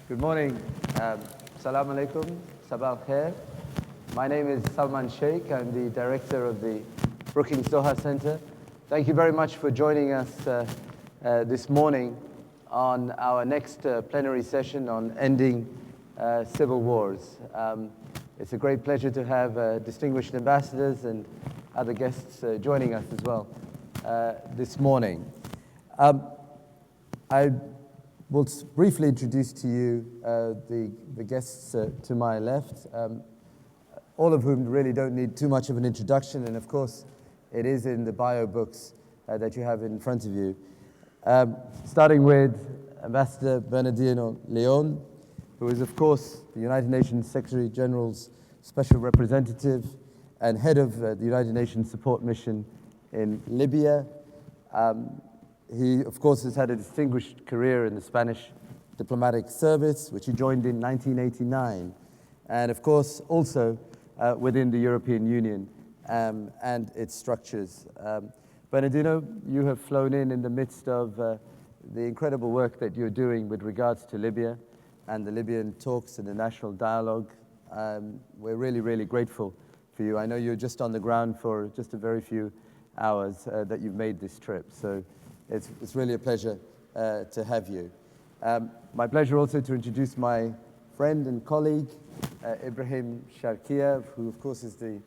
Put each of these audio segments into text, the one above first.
Good morning. Salam alaikum. Sabah al-khair. My name is Salman Shaikh. I'm the director of the Brookings Doha Center. Thank you very much for joining us this morning on our next plenary session on ending civil wars. It's a great pleasure to have distinguished ambassadors and other guests joining us as well this morning. I will briefly introduce to you the guests to my left, all of whom really don't need too much of an introduction, and of course it is in the bio books that you have in front of you. Starting with Ambassador Bernardino León, who is of course the United Nations Secretary General's Special Representative and head of the United Nations Support Mission in Libya. He, of course, has had a distinguished career in the Spanish diplomatic service, which he joined in 1989, and, of course, also within the European Union and its structures. Bernardino, you have flown in the midst of the incredible work that you're doing with regards to Libya and the Libyan talks and the national dialogue. We're really, really grateful for you. I know you're just on the ground for just a very few hours that you've made this trip, so it's really a pleasure to have you. My pleasure also to introduce my friend and colleague, Ibrahim Sharqieh, who of course is the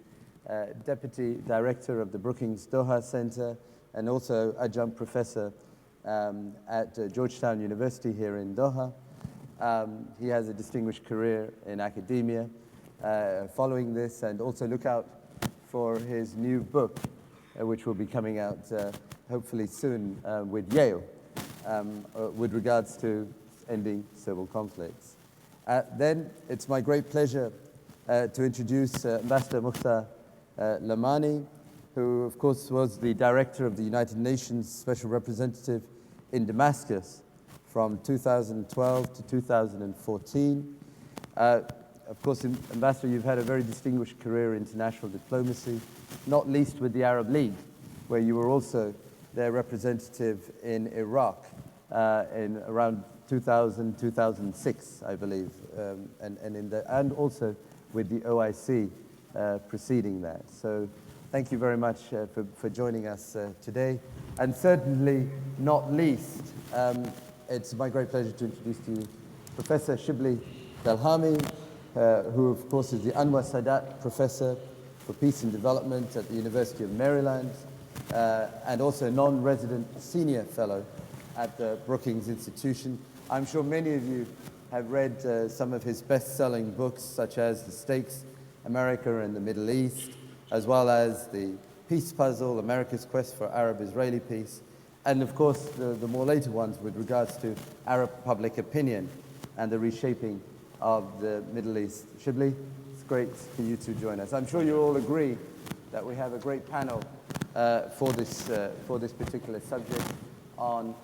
Deputy Director of the Brookings Doha Center and also adjunct professor at Georgetown University here in Doha. He has a distinguished career in academia following this, and also look out for his new book, which will be coming out hopefully soon with Yale, with regards to ending civil conflicts. Then it's my great pleasure to introduce Ambassador Mokhtar Lamani, who of course was the director of the United Nations Special Representative in Damascus from 2012 to 2014. Of course, Ambassador, you've had a very distinguished career in international diplomacy, not least with the Arab League, where you were also their representative in Iraq in around 2000, 2006, I believe, and also with the OIC preceding that. So thank you very much for joining us today. And certainly not least, it's my great pleasure to introduce to you Professor Shibley Telhami, who of course is the Anwar Sadat Professor for Peace and Development at the University of Maryland, and also non-resident senior fellow at the Brookings Institution. I'm sure many of you have read some of his best-selling books, such as The Stakes, America and the Middle East, as well as The Peace Puzzle, America's Quest for Arab-Israeli Peace, and of course the more later ones with regards to Arab public opinion and the reshaping of the Middle East. Shibley, it's great for you to join us. I'm sure you all agree that we have a great panel for this particular subject on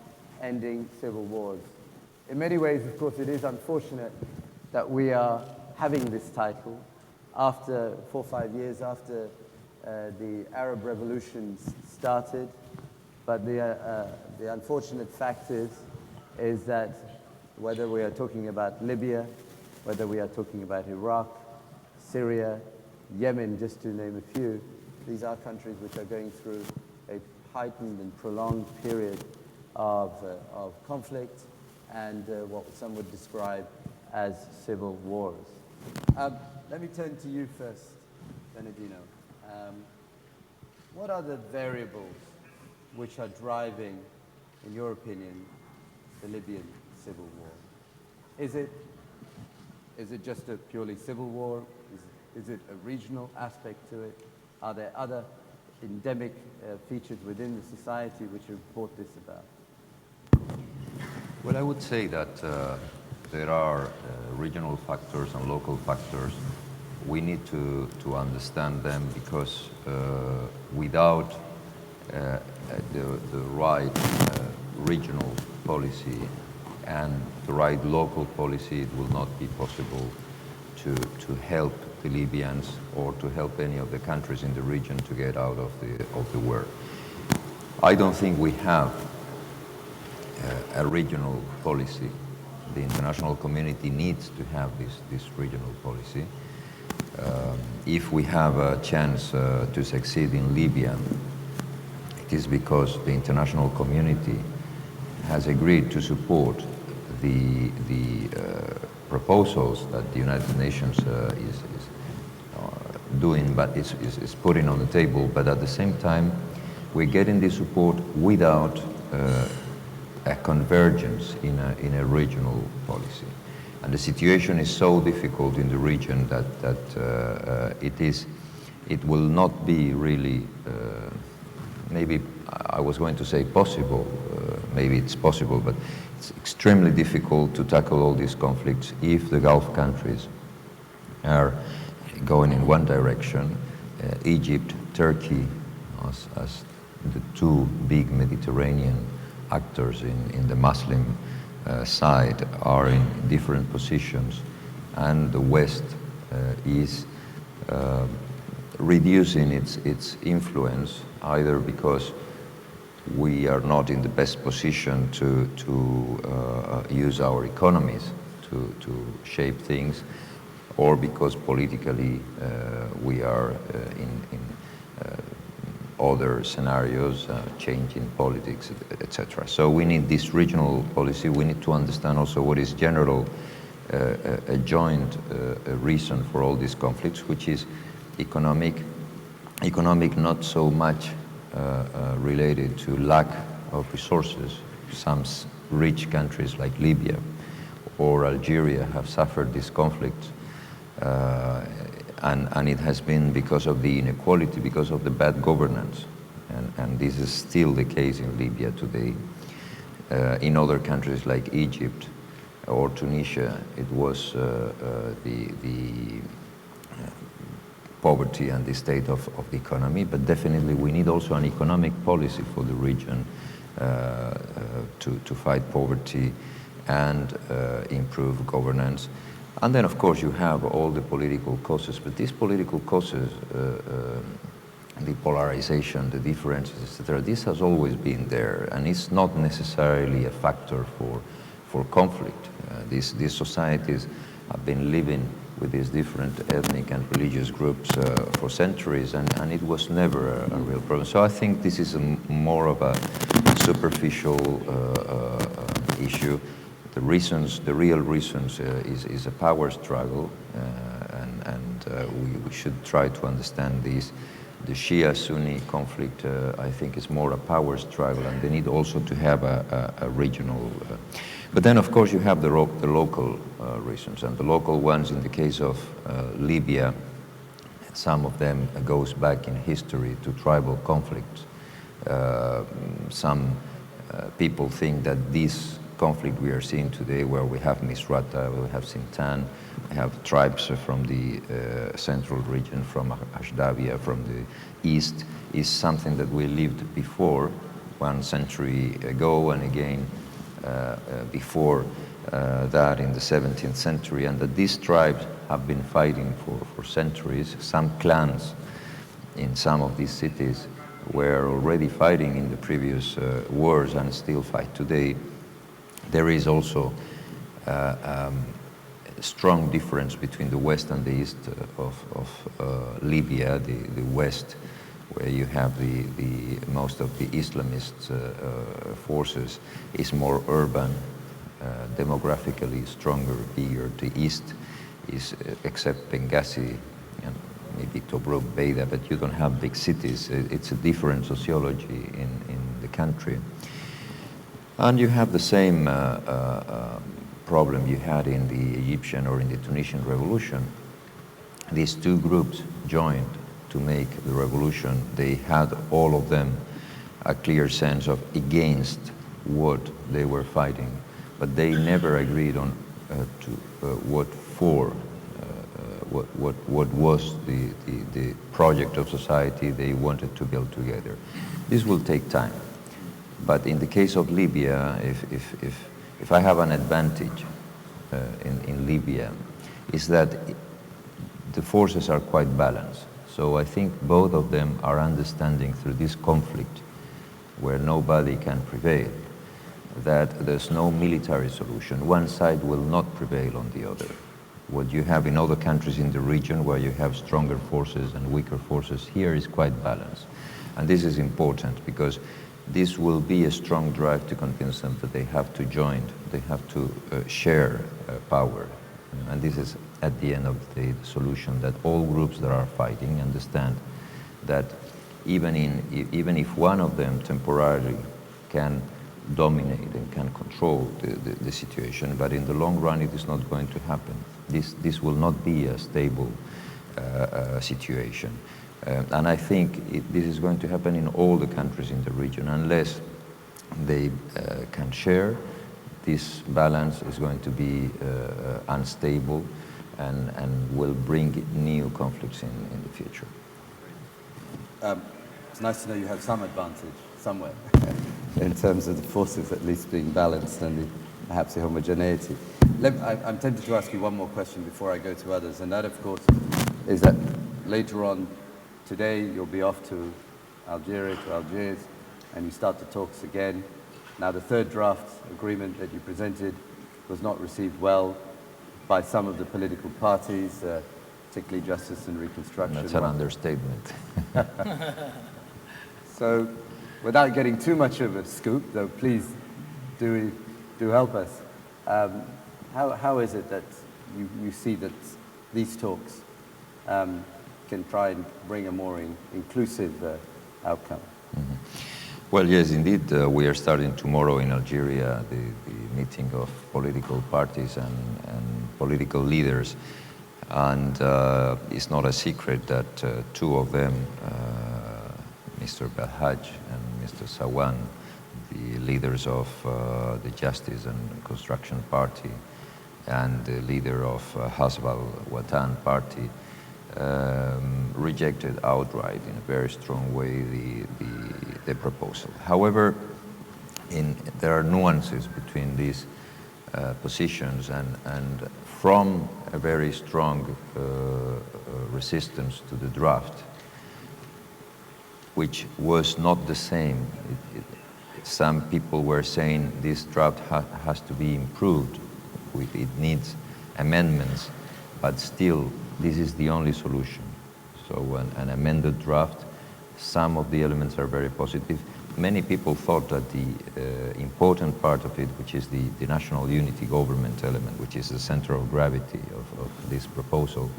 ending civil wars. In many ways, of course, it is unfortunate that we are having this title after 4 or 5 years after the Arab revolutions started. But the unfortunate fact is that whether we are talking about Libya, whether we are talking about Iraq, Syria, Yemen, just to name a few, these are countries which are going through a heightened and prolonged period of conflict and what some would describe as civil wars. Let me turn to you first, Bernardino. What are the variables which are driving, in your opinion, the Libyan civil war? Is it just a purely civil war? Is it a regional aspect to it? Are there other endemic features within the society which have brought this about? Well, I would say that there are regional factors and local factors. We need to understand them because without the right regional policy and the right local policy, it will not be possible to help the Libyans or to help any of the countries in the region to get out of the war. I don't think we have a regional policy the international community needs to have this regional policy. If we have a chance to succeed in Libya, it is because the international community has agreed to support the proposals that the United Nations is doing, but is putting on the table. But at the same time, we're getting this support without a convergence in a regional policy. And the situation is so difficult in the region that it will not be really, maybe I was going to say possible, maybe it's possible, but it's extremely difficult to tackle all these conflicts if the Gulf countries are going in one direction. Egypt, Turkey, as the two big Mediterranean actors in the Muslim side are in different positions, and the West is reducing its influence, either because we are not in the best position to use our economies to shape things, or because politically we are in other scenarios, change in politics, etc. So we need this regional policy. We need to understand also what is a joint reason for all these conflicts, which is economic, not so much related to lack of resources. Some rich countries like Libya or Algeria have suffered this conflict, and it has been because of the inequality, because of the bad governance, and this is still the case in Libya today. In other countries like Egypt or Tunisia, it was the poverty and the state of the economy, but definitely we need also an economic policy for the region to fight poverty and improve governance. And then, of course, you have all the political causes, but these political causes, the polarization, the differences, etc., this has always been there, and it's not necessarily a factor for conflict. These societies have been living with these different ethnic and religious groups for centuries, and it was never a real problem. So I think this is more of a superficial issue. The real reasons is a power struggle, and we should try to understand these. The Shia-Sunni conflict, I think, is more a power struggle, and they need also to have a regional. But then, of course, you have the local reasons, and the local ones in the case of Libya, some of them goes back in history to tribal conflicts. Some people think that this conflict we are seeing today, where we have Misrata, we have Sintan, we have tribes from the central region, from Ashdabia, from the east, is something that we lived before 1 century ago, and again before that in the 17th century, and that these tribes have been fighting for centuries. Some clans in some of these cities were already fighting in the previous wars and still fight today. There is also a strong difference between the west and the east of Libya. The west, where you have the most of the Islamist forces, is more urban, demographically stronger, bigger. The east is, except Benghazi and maybe Tobruk, Beida, but you don't have big cities. It's a different sociology in the country. And you have the same problem you had in the Egyptian or in the Tunisian revolution. These two groups joined to make the revolution. They had, all of them, a clear sense of against what they were fighting, but they never agreed on what was the project of society they wanted to build together. This will take time. But in the case of Libya, if I have an advantage in Libya, is that the forces are quite balanced. So I think both of them are understanding through this conflict, where nobody can prevail, that there's no military solution. One side will not prevail on the other. What you have in other countries in the region where you have stronger forces and weaker forces, here is quite balanced. And this is important because this will be a strong drive to convince them that they have to join, they have to share power. And this is, at the end of the day, the solution that all groups that are fighting understand that even if one of them temporarily can dominate and can control the situation, but in the long run it is not going to happen. This will not be a stable situation. And I think this is going to happen in all the countries in the region. Unless they can share, this balance is going to be unstable and will bring new conflicts in the future. It's nice to know you have some advantage somewhere in terms of the forces at least being balanced and perhaps the homogeneity. I'm tempted to ask you one more question before I go to others, and that, of course, is that later on today you'll be off to Algiers, and you start the talks again. Now, the third draft agreement that you presented was not received well by some of the political parties, particularly Justice and Reconstruction. That's an understatement. So, without getting too much of a scoop, though, please do help us. How is it that you see that these talks can try and bring a more inclusive outcome? Mm-hmm. Well, yes, indeed. We are starting tomorrow in Algeria the meeting of political parties and political leaders. And it's not a secret that two of them, Mr. Belhaj and Mr. Sawan, the leaders of the Justice and Construction Party and the leader of Hasb al-Watan Party, rejected outright in a very strong way the proposal. However, there are nuances between these positions, and from a very strong resistance to the draft, which was not the same. Some people were saying this draft has to be improved, it needs amendments, but still this is the only solution. So an amended draft, some of the elements are very positive. Many people thought that the important part of it, which is the national unity government element, which is the center of gravity of this proposal,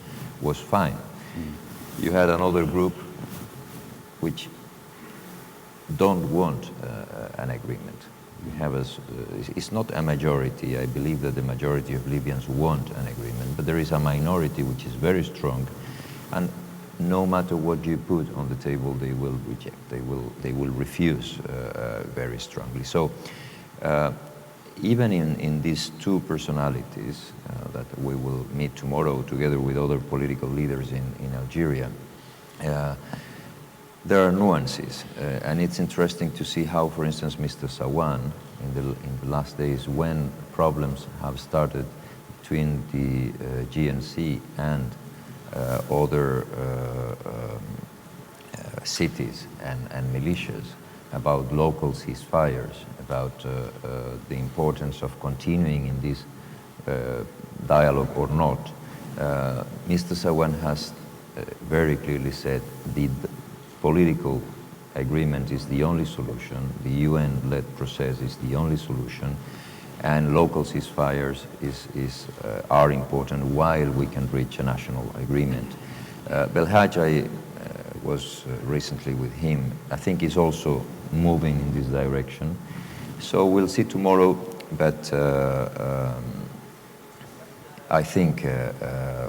was fine. You had another group which don't want an agreement. You have it's not a majority. I believe that the majority of Libyans want an agreement, but there is a minority which is very strong, and no matter what you put on the table, they will reject. They will refuse very strongly. So even in these two personalities that we will meet tomorrow together with other political leaders in Algeria, there are nuances, and it's interesting to see how, for instance, Mr. Sawan, in the last days when problems have started between the GNC and other cities and militias, about local ceasefires, about the importance of continuing in this dialogue or not. Mr. Sawan has very clearly said the political agreement is the only solution, the UN-led process is the only solution, and local ceasefires are important while we can reach a national agreement. Belhaj, I was recently with him. I think he's also moving in this direction. So we'll see tomorrow, but I think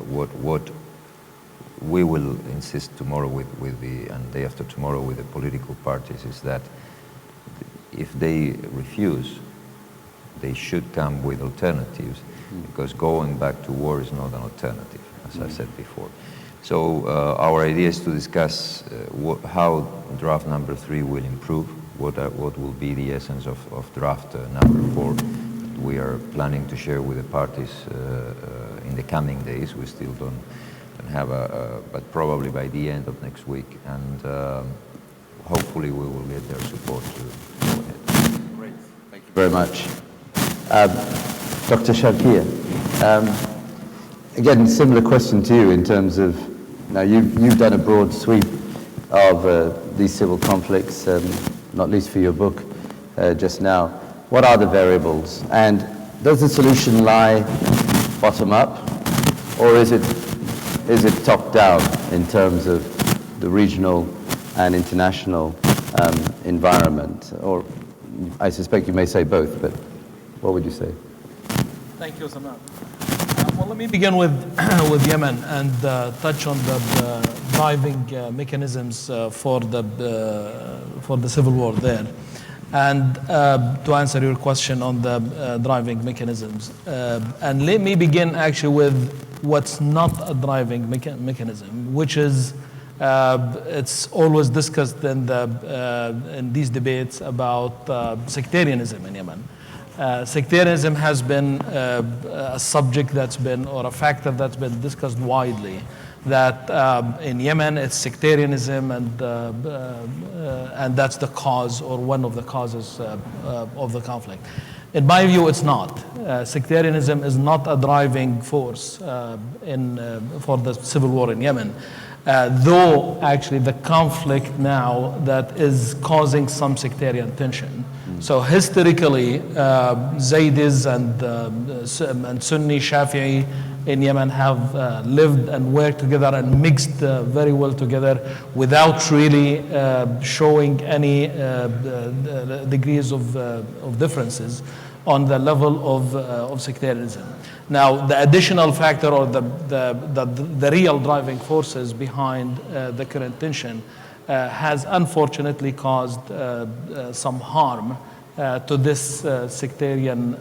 what we will insist tomorrow and day after tomorrow with the political parties is that if they refuse, they should come with alternatives, because going back to war is not an alternative, as I said before. So our idea is to discuss how draft number 3 will improve, what will be the essence of draft number 4. We are planning to share with the parties in the coming days. We still don't have but probably by the end of next week, and hopefully we will get their support to go ahead. Great, thank you. very much. Dr. Sharqieh, again, similar question to you in terms of, now you've done a broad sweep of these civil conflicts, not least for your book just now. What are the variables? And does the solution lie bottom up, or is it top down in terms of the regional and international environment? Or I suspect you may say both, but what would you say? Thank you, Salman. Well, let me begin with Yemen and touch on the driving mechanisms for the civil war there. And to answer your question on the driving mechanisms. And let me begin actually with what's not a driving mechanism, which is it's always discussed in these debates about sectarianism in Yemen. Sectarianism has been a subject that's been, or a factor that's been discussed widely. That in Yemen it's sectarianism, and that's the cause, or one of the causes of the conflict. In my view, it's not. Sectarianism is not a driving force for the civil war in Yemen. Though actually the conflict now that is causing some sectarian tension. So historically, Zaydis and Sunni Shafi'i in Yemen have lived and worked together and mixed very well together without really showing any degrees of differences on the level of sectarianism. Now, the additional factor, or the real driving forces behind the current tension has unfortunately caused some harm to this sectarian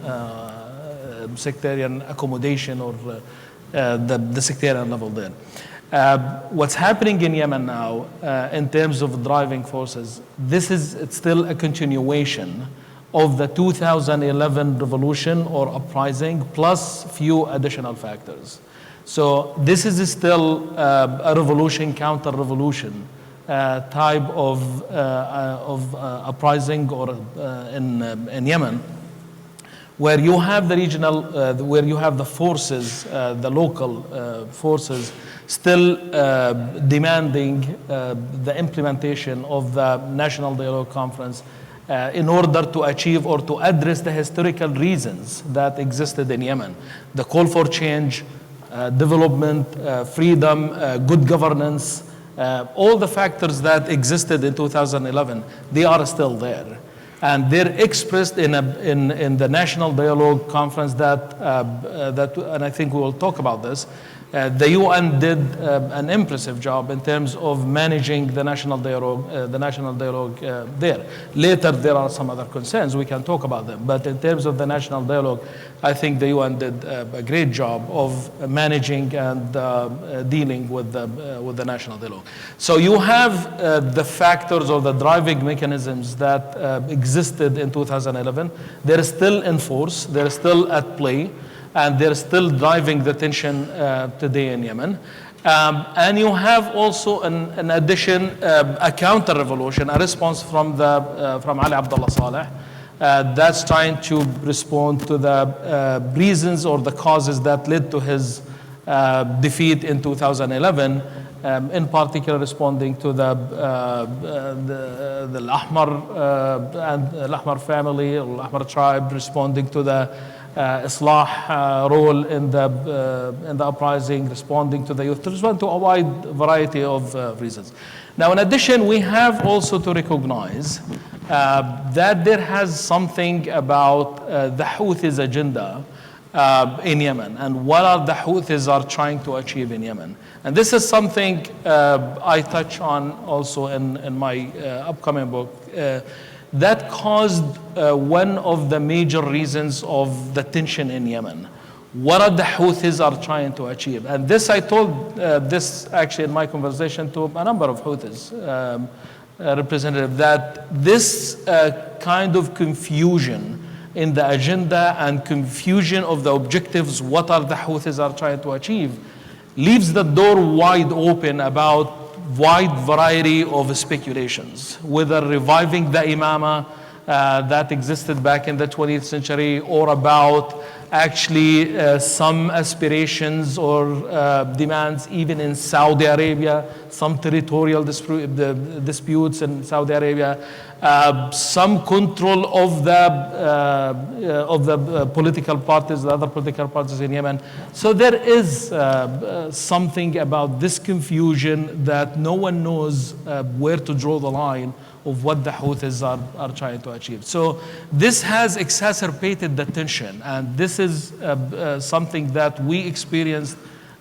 accommodation, or the sectarian level there. What's happening in Yemen now in terms of driving forces, it's still a continuation of the 2011 revolution or uprising, plus few additional factors. So this is still a revolution, counter-revolution type of uprising, or in Yemen, where you have the regional, where you have the forces, the local forces, still demanding the implementation of the National Dialogue Conference in order to achieve or to address the historical reasons that existed in Yemen. The call for change, development, freedom, good governance, all the factors that existed in 2011, they are still there. And they're expressed in the National Dialogue Conference and I think we will talk about this. The UN did an impressive job in terms of managing the national dialogue there. Later, there are some other concerns, we can talk about them. But in terms of the national dialogue, I think the UN did a great job of managing and dealing with the national dialogue. So you have the factors or the driving mechanisms that existed in 2011. They're still in force, they're still at play, and they're still driving the tension today in Yemen. And you have also, in addition, a counter-revolution, a response from Ali Abdullah Saleh, that's trying to respond to the reasons or the causes that led to his defeat in 2011, in particular responding to the Al-Ahmar family, Al-Ahmar tribe, responding to the Islah role in the uprising, responding to the youth, to respond to a wide variety of reasons. Now, in addition, we have also to recognize that there has something about the Houthis agenda in Yemen, and what are the Houthis are trying to achieve in Yemen. And this is something I touch on also in my upcoming book. That caused one of the major reasons of the tension in Yemen. What are the Houthis are trying to achieve? And this, I told this actually in my conversation to a number of Houthis representatives, that this kind of confusion in the agenda and confusion of the objectives, what are the Houthis are trying to achieve, leaves the door wide open about wide variety of speculations, whether reviving the imama, that existed back in the 20th century, or about actually some aspirations or demands even in Saudi Arabia, some territorial disputes in Saudi Arabia, some control of the political parties, the other political parties in Yemen. So there is something about this confusion that no one knows where to draw the line of what the Houthis are trying to achieve. So this has exacerbated the tension, and this is something that we experienced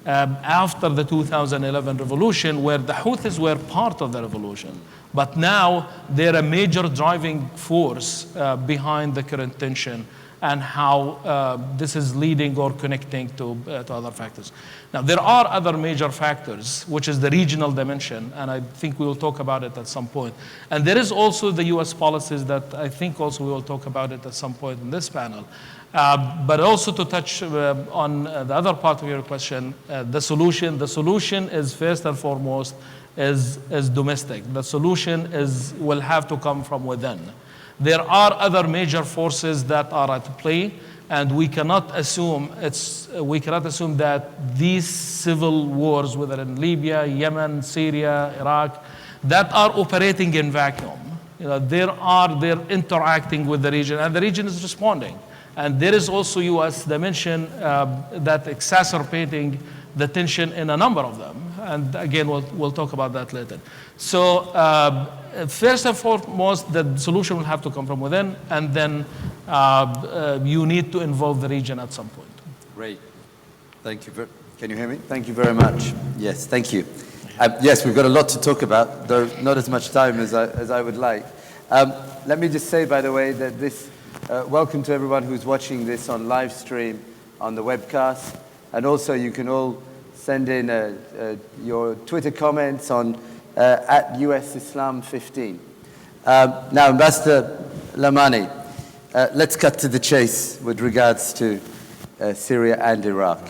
after the 2011 revolution, where the Houthis were part of the revolution. But now they're a major driving force behind the current tension, and how this is leading or connecting to other factors. Now, there are other major factors, which is the regional dimension, and I think we will talk about it at some point. And there is also the U.S. policies that I think also we will talk about it at some point in this panel. But also to touch on the other part of your question, the solution is first and foremost is domestic. The solution will have to come from within. There are other major forces that are at play, and we cannot assume that these civil wars, whether in Libya, Yemen, Syria, Iraq, that are operating in vacuum. They're interacting with the region, and the region is responding. And there is also U.S. dimension that exacerbating the tension in a number of them. And again, we'll talk about that later. So first and foremost, the solution will have to come from within, and then you need to involve the region at some point. Great. Thank you. Can you hear me? Thank you very much. Yes, thank you. Yes, we've got a lot to talk about, though not as much time as I would like. Let me just say, by the way, that this welcome to everyone who's watching this on live stream on the webcast, and also you can all send in your Twitter comments on at U.S Islam 15. Now, Ambassador Lamani, let's cut to the chase with regards to Syria and Iraq.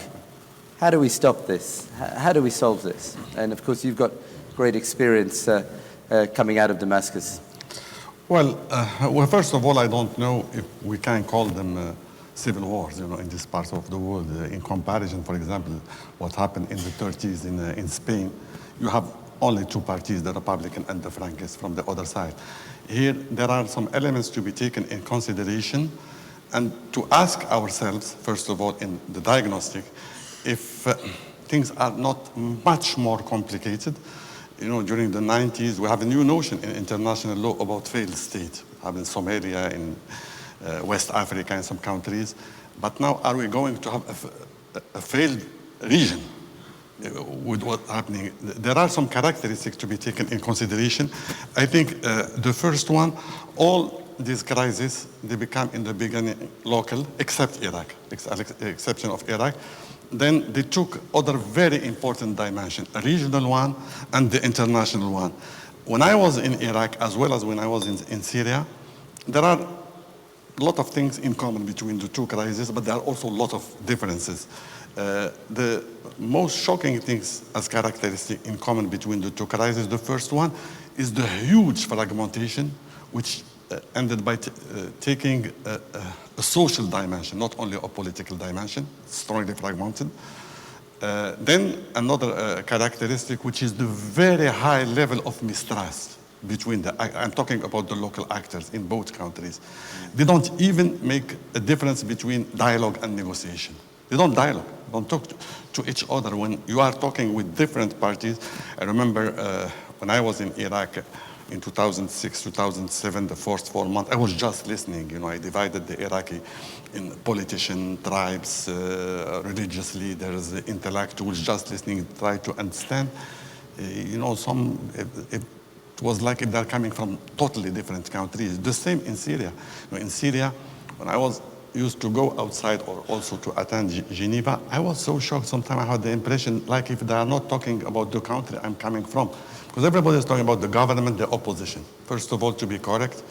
How do we stop this? How do we solve this? And of course, you've got great experience coming out of Damascus. Well, first of all, I don't know if we can call them civil wars, in this part of the world. In comparison, for example, what happened in the 30s in Spain, you have only two parties, the Republican and the Frankists from the other side. Here, there are some elements to be taken in consideration, and to ask ourselves, first of all, in the diagnostic, if things are not much more complicated. During the 90s, we have a new notion in international law about failed state. We have in Somalia, in West Africa, in some countries. But now, are we going to have a failed region with what's happening? There are some characteristics to be taken in consideration. I think the first one, all these crises, they become in the beginning local, except Iraq, exception of Iraq. Then they took other very important dimensions, a regional one and the international one. When I was in Iraq, as well as when I was in Syria, there are a lot of things in common between the two crises, but there are also a lot of differences. The most shocking things as characteristic in common between the two crises, the first one is the huge fragmentation, which ended by taking a social dimension, not only a political dimension, strongly fragmented. Then another characteristic, which is the very high level of mistrust between I'm talking about the local actors in both countries. They don't even make a difference between dialogue and negotiation. They don't dialogue, don't talk to each other. When you are talking with different parties, I remember when I was in Iraq, in 2006, 2007, the first 4 months, I was just listening. I divided the Iraqi in politician, tribes, religious leaders, intellectuals, just listening, try to understand. It was like if they're coming from totally different countries. The same in Syria. In Syria, when I used to go outside or also to attend Geneva, I was so shocked. Sometimes I had the impression like if they are not talking about the country I'm coming from. Because everybody is talking about the government, the opposition. First of all, to be correct,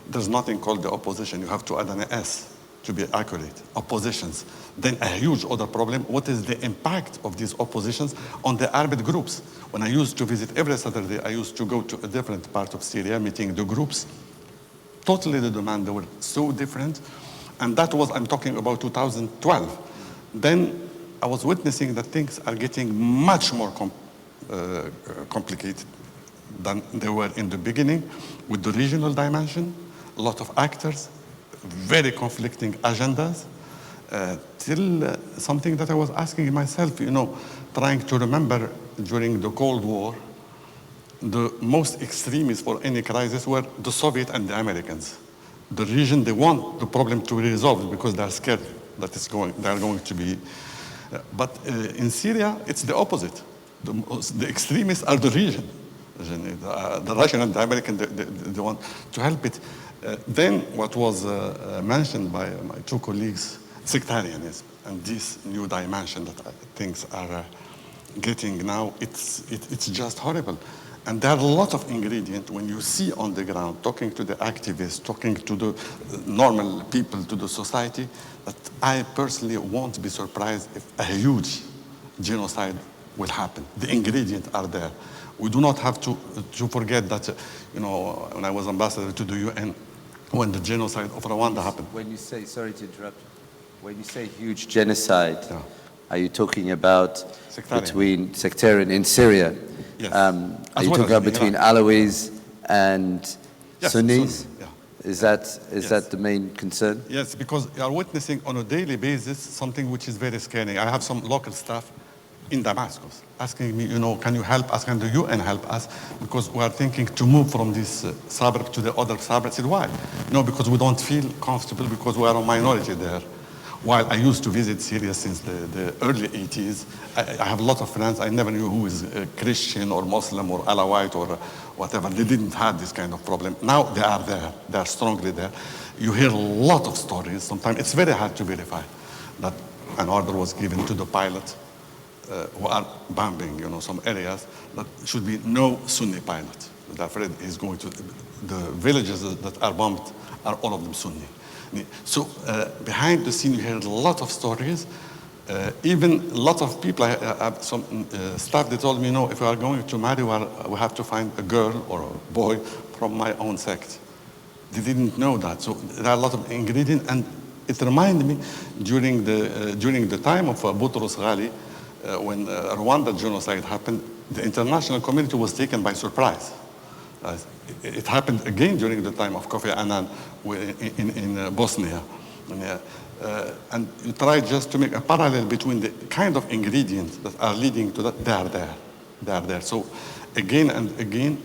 there's nothing called the opposition. You have to add an S to be accurate. Oppositions. Then a huge other problem, what is the impact of these oppositions on the Arab groups? When I used to visit every Saturday, I used to go to a different part of Syria, meeting the groups. totally the demand. They were so different. And that was, I'm talking about 2012. Then I was witnessing that things are getting much more complicated than they were in the beginning, with the regional dimension, a lot of actors, very conflicting agendas, till something that I was asking myself, you know, trying to remember during the Cold War, the most extremists for any crisis were the Soviet and the Americans. The region, they want the problem to be resolved because they're scared that they're going to be. But in Syria, it's the opposite. The extremists are the region. The Russian and the American, they want to help it. Then what was mentioned by my two colleagues, sectarianism, and this new dimension that things are getting now, it's just horrible. And there are a lot of ingredients when you see on the ground, talking to the activists, talking to the normal people, to the society, that I personally won't be surprised if a huge genocide will happen. The ingredients are there. We do not have to forget that, you know, when I was ambassador to the UN, when the genocide of Rwanda happened. When you say, sorry to interrupt, when you say huge genocide, are you talking about between sectarian in Syria? Yes. Are you talking about between Alawis and Sunnis? Sunni, Is that the main concern? Yes, because you are witnessing on a daily basis something which is very scary. I have some local staff in Damascus asking me, you know, can you help us? Can the UN help us? Because we are thinking to move from this suburb to the other suburb. I said, why? No, because we don't feel comfortable because we are a minority there. While I used to visit Syria since the early 80s, I have a lot of friends. I never knew who is Christian or Muslim or Alawite or whatever. They didn't have this kind of problem. Now they are there. They are strongly there. You hear a lot of stories. Sometimes it's very hard to verify that an order was given to the pilot who are bombing, you know, some areas, that should be no Sunni pilot. They're afraid he's going to, the villages that are bombed are all of them Sunni. So behind the scene, you hear a lot of stories. Even a lot of people, I have some staff, they told me, you know, if we are going to marry, we have to find a girl or a boy from my own sect. They didn't know that. So there are a lot of ingredients. And it reminded me during the time of Boutros Ghali, when Rwanda genocide happened, the international community was taken by surprise. It happened again during the time of Kofi Annan in Bosnia. And you try just to make a parallel between the kind of ingredients that are leading to that. They are there. They are there. So again and again,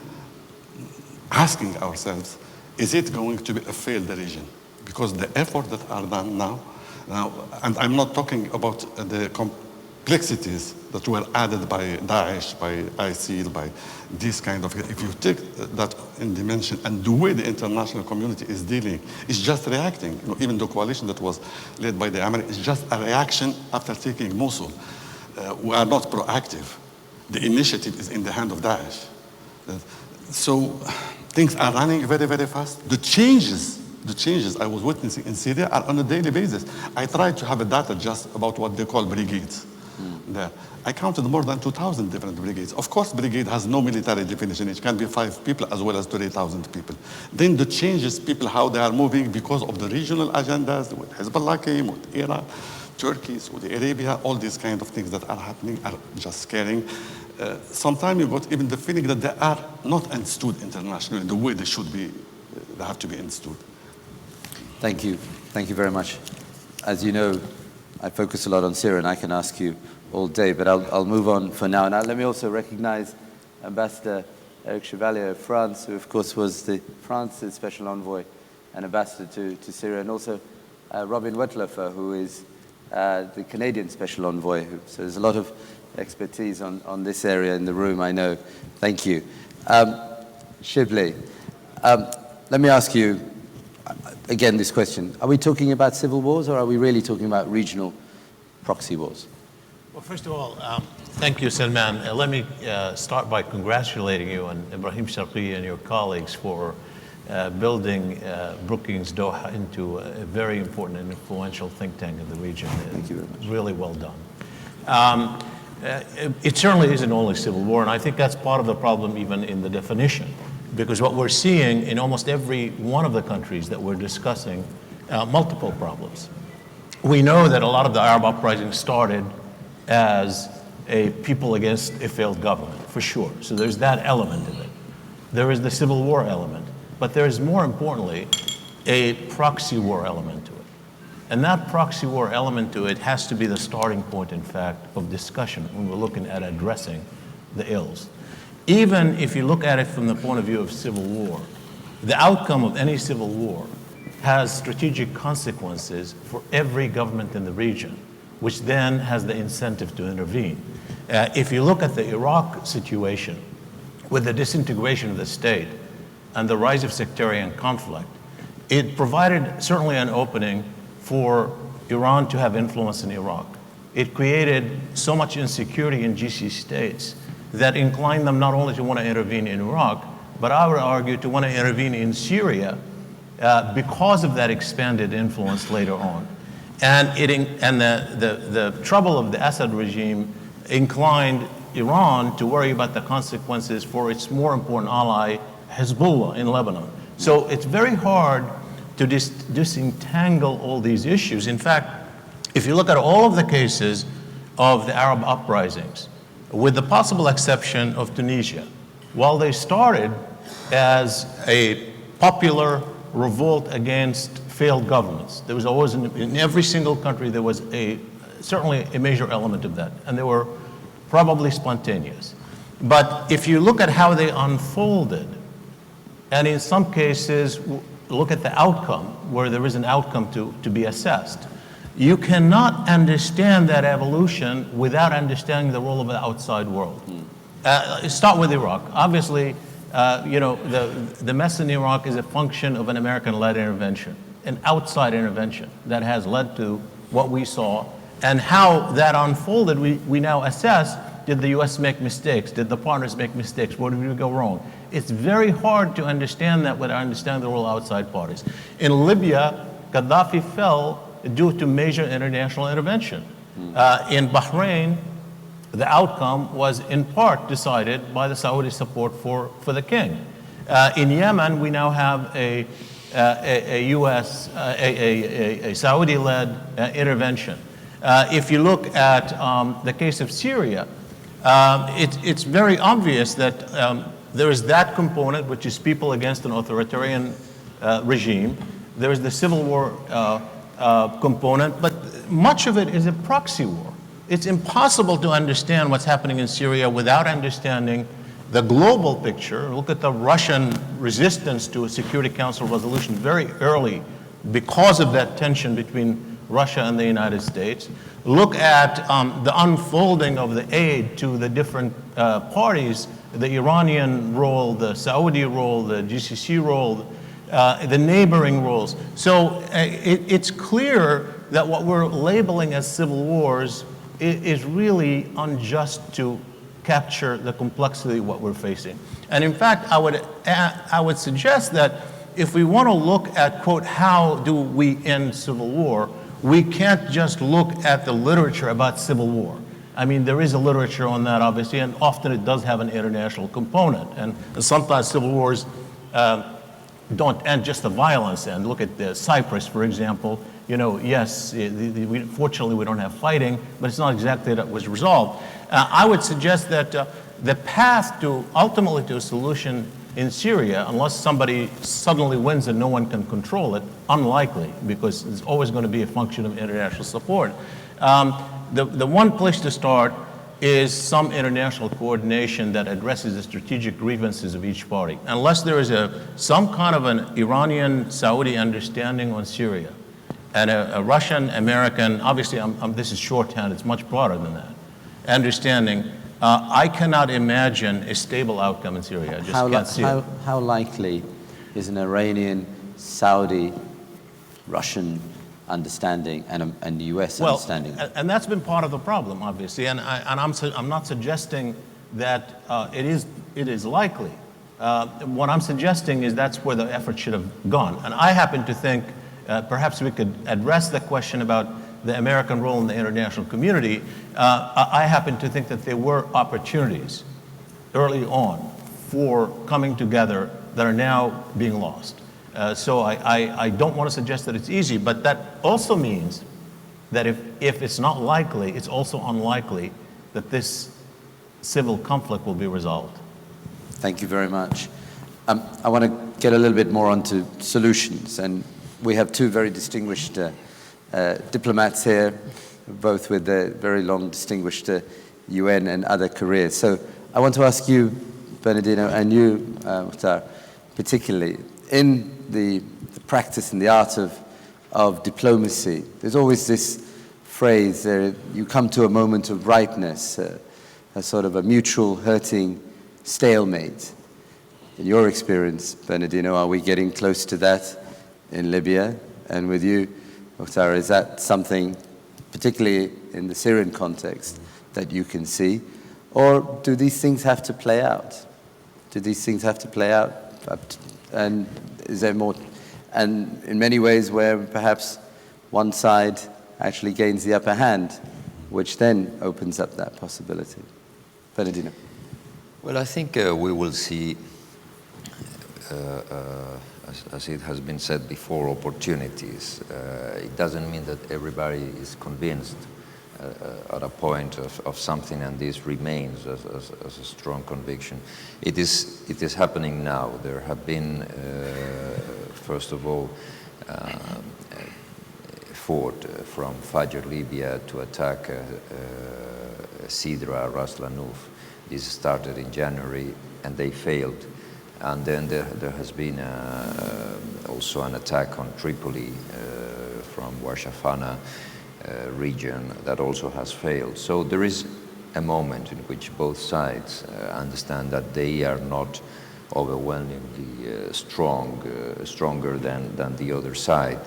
asking ourselves, is it going to be a failed region? Because the effort that are done now, and I'm not talking about the complexities that were added by Daesh, by ISIL, by this kind of, if you take that in dimension and the way the international community is dealing, it's just reacting. You know, even the coalition that was led by the Americans is just a reaction after taking Mosul. We are not proactive. The initiative is in the hand of Daesh. So things are running very, very fast. The changes I was witnessing in Syria are on a daily basis. I tried to have a data just about what they call brigades. There. I counted more than 2,000 different brigades. Of course, brigade has no military definition. It can be 5 people as well as 30,000 people. Then the changes, people, how they are moving because of the regional agendas with Hezbollah came, with Iran, Turkey, Saudi Arabia, all these kind of things that are happening are just scaring. Sometimes you got even the feeling that they are not understood internationally the way they should be. They have to be understood. Thank you. Thank you very much. As you know, I focus a lot on Syria, and I can ask you all day, but I'll move on for now. Now, let me also recognize Ambassador Eric Chevalier of France, who, of course, was France's special envoy and ambassador to Syria, and also Robin Wetlaufer, who is the Canadian special envoy. So there's a lot of expertise on this area in the room, I know. Thank you. Shibley, let me ask you, again, this question. Are we talking about civil wars, or are we really talking about regional proxy wars? Well, first of all, thank you, Salman. Let me start by congratulating you and Ibrahim Sharqieh and your colleagues for building Brookings Doha into a very important and influential think tank in the region. Thank you very much. Really well done. It certainly isn't only civil war, and I think that's part of the problem even in the definition. because what we're seeing in almost every one of the countries that we're discussing, multiple problems. We know that a lot of the Arab uprisings started as a people against a failed government, for sure. So there's that element of it. There is the civil war element, but there is, more importantly, a proxy war element to it. And that proxy war element to it has to be the starting point, in fact, of discussion when we're looking at addressing the ills. Even if you look at it from the point of view of civil war, the outcome of any civil war has strategic consequences for every government in the region, which then has the incentive to intervene. If you look at the Iraq situation, with the disintegration of the state and the rise of sectarian conflict, it provided certainly an opening for Iran to have influence in Iraq. It created so much insecurity in GCC states that inclined them not only to want to intervene in Iraq, but I would argue to want to intervene in Syria because of that expanded influence later on. And the trouble of the Assad regime inclined Iran to worry about the consequences for its more important ally, Hezbollah in Lebanon. So it's very hard to disentangle all these issues. In fact, if you look at all of the cases of the Arab uprisings, with the possible exception of Tunisia, while they started as a popular revolt against failed governments, there was always, in every single country, there was certainly a major element of that, and they were probably spontaneous. But if you look at how they unfolded, and in some cases, look at the outcome, where there is an outcome to be assessed, you cannot understand that evolution without understanding the role of the outside world. Start with Iraq. Obviously, the mess in Iraq is a function of an American-led intervention, an outside intervention that has led to what we saw. And how that unfolded, we now assess, did the U.S. make mistakes? Did the partners make mistakes? Where did we go wrong? It's very hard to understand that without understanding the role of outside parties. In Libya, Gaddafi fell due to major international intervention. In Bahrain, the outcome was in part decided by the Saudi support for the king. In Yemen, we now have a Saudi-led intervention. If you look at the case of Syria, it's very obvious that there is that component, which is people against an authoritarian regime. There is the civil war component, but much of it is a proxy war. It's impossible to understand what's happening in Syria without understanding the global picture. Look at the Russian resistance to a Security Council resolution very early because of that tension between Russia and the United States. Look at the unfolding of the aid to the different parties, the Iranian role, the Saudi role, the GCC role, the neighboring roles. So it's clear that what we're labeling as civil wars is really unjust to capture the complexity of what we're facing. And in fact, I would suggest that if we want to look at, quote, how do we end civil war, we can't just look at the literature about civil war. I mean, there is a literature on that, obviously, and often it does have an international component. And sometimes civil wars don't end just the violence end. Look at Cyprus, for example. You know, yes, fortunately we don't have fighting, but it's not exactly that was resolved. I would suggest that the path to ultimately to a solution in Syria, unless somebody suddenly wins and no one can control it, unlikely, because it's always going to be a function of international support. The one place to start is some international coordination that addresses the strategic grievances of each party. Unless there is some kind of an Iranian-Saudi understanding on Syria, and a Russian-American, obviously this is shorthand, it's much broader than that, understanding, I cannot imagine a stable outcome in Syria. I just can't see it. How likely is an Iranian, Saudi, Russian understanding and U.S. understanding? And that's been part of the problem, obviously, and I'm not suggesting that it is likely. What I'm suggesting is that's where the effort should have gone. And I happen to think perhaps we could address the question about the American role in the international community. I happen to think that there were opportunities early on for coming together that are now being lost. So I don't want to suggest that it's easy, but that also means that if it's not likely, it's also unlikely that this civil conflict will be resolved. Thank you very much. I want to get a little bit more onto solutions, and we have two very distinguished diplomats here, both with very long distinguished UN and other careers. So I want to ask you, Bernardino, and you, Mokhtar, particularly, in the practice and the art of diplomacy, there's always this phrase, you come to a moment of rightness, a sort of a mutual hurting stalemate. In your experience, Bernardino, are we getting close to that in Libya? And with you, Mokhtar, is that something, particularly in the Syrian context, that you can see? Or do these things have to play out? Do these things have to play out? And is there more? And in many ways where perhaps one side actually gains the upper hand, which then opens up that possibility. Bernardino. Well, I think we will see, as it has been said before, opportunities. It doesn't mean that everybody is convinced at a point of something, and this remains as a strong conviction. It is happening now. There have been, first of all, effort from Fajr, Libya, to attack Sidra, Ras Lanuf. This started in January, and they failed. And then there has been also an attack on Tripoli from Warshafana region that also has failed. So there is a moment in which both sides understand that they are not overwhelmingly stronger than the other side.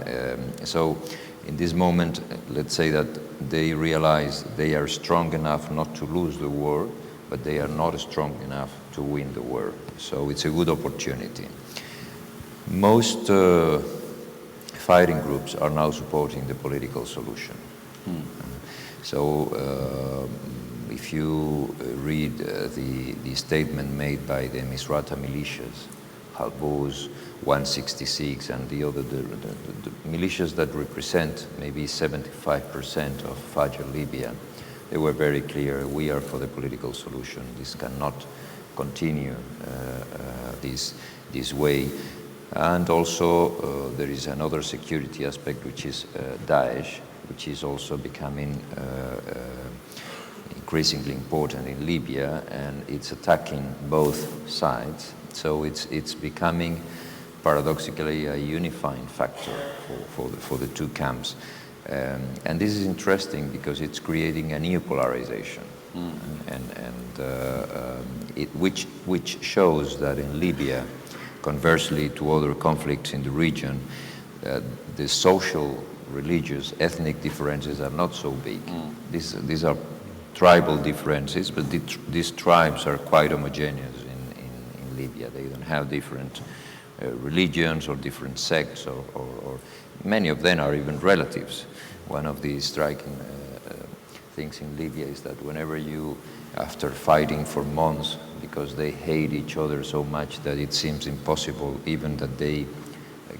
So in this moment, let's say that they realize they are strong enough not to lose the war, but they are not strong enough to win the war. So it's a good opportunity. Most fighting groups are now supporting the political solution. So if you read the statement made by the Misrata militias, Halbouz, 166, and the other the militias that represent maybe 75% of Fajr Libya, they were very clear: we are for the political solution. This cannot continue this way. And also there is another security aspect, which is Daesh, which is also becoming increasingly important in Libya, and it's attacking both sides. So it's becoming paradoxically a unifying factor for the two camps. And this is interesting because it's creating a new polarization, which shows that in Libya, conversely to other conflicts in the region, the social, religious, ethnic differences are not so big. These are tribal differences, but these tribes are quite homogeneous in Libya. They don't have different religions or different sects, or many of them are even relatives. One of the striking things in Libya is that whenever you, after fighting for months, because they hate each other so much that it seems impossible even that they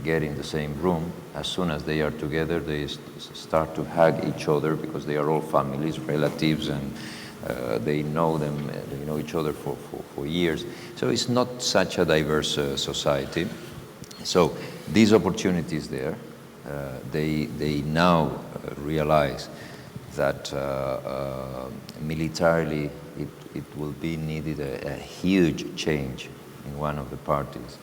get in the same room, as soon as they are together, they start to hug each other because they are all families, relatives, and they know them, they know each other for years. So it's not such a diverse society. So these opportunities there, they now realize that militarily it will be needed a huge change in one of the parties.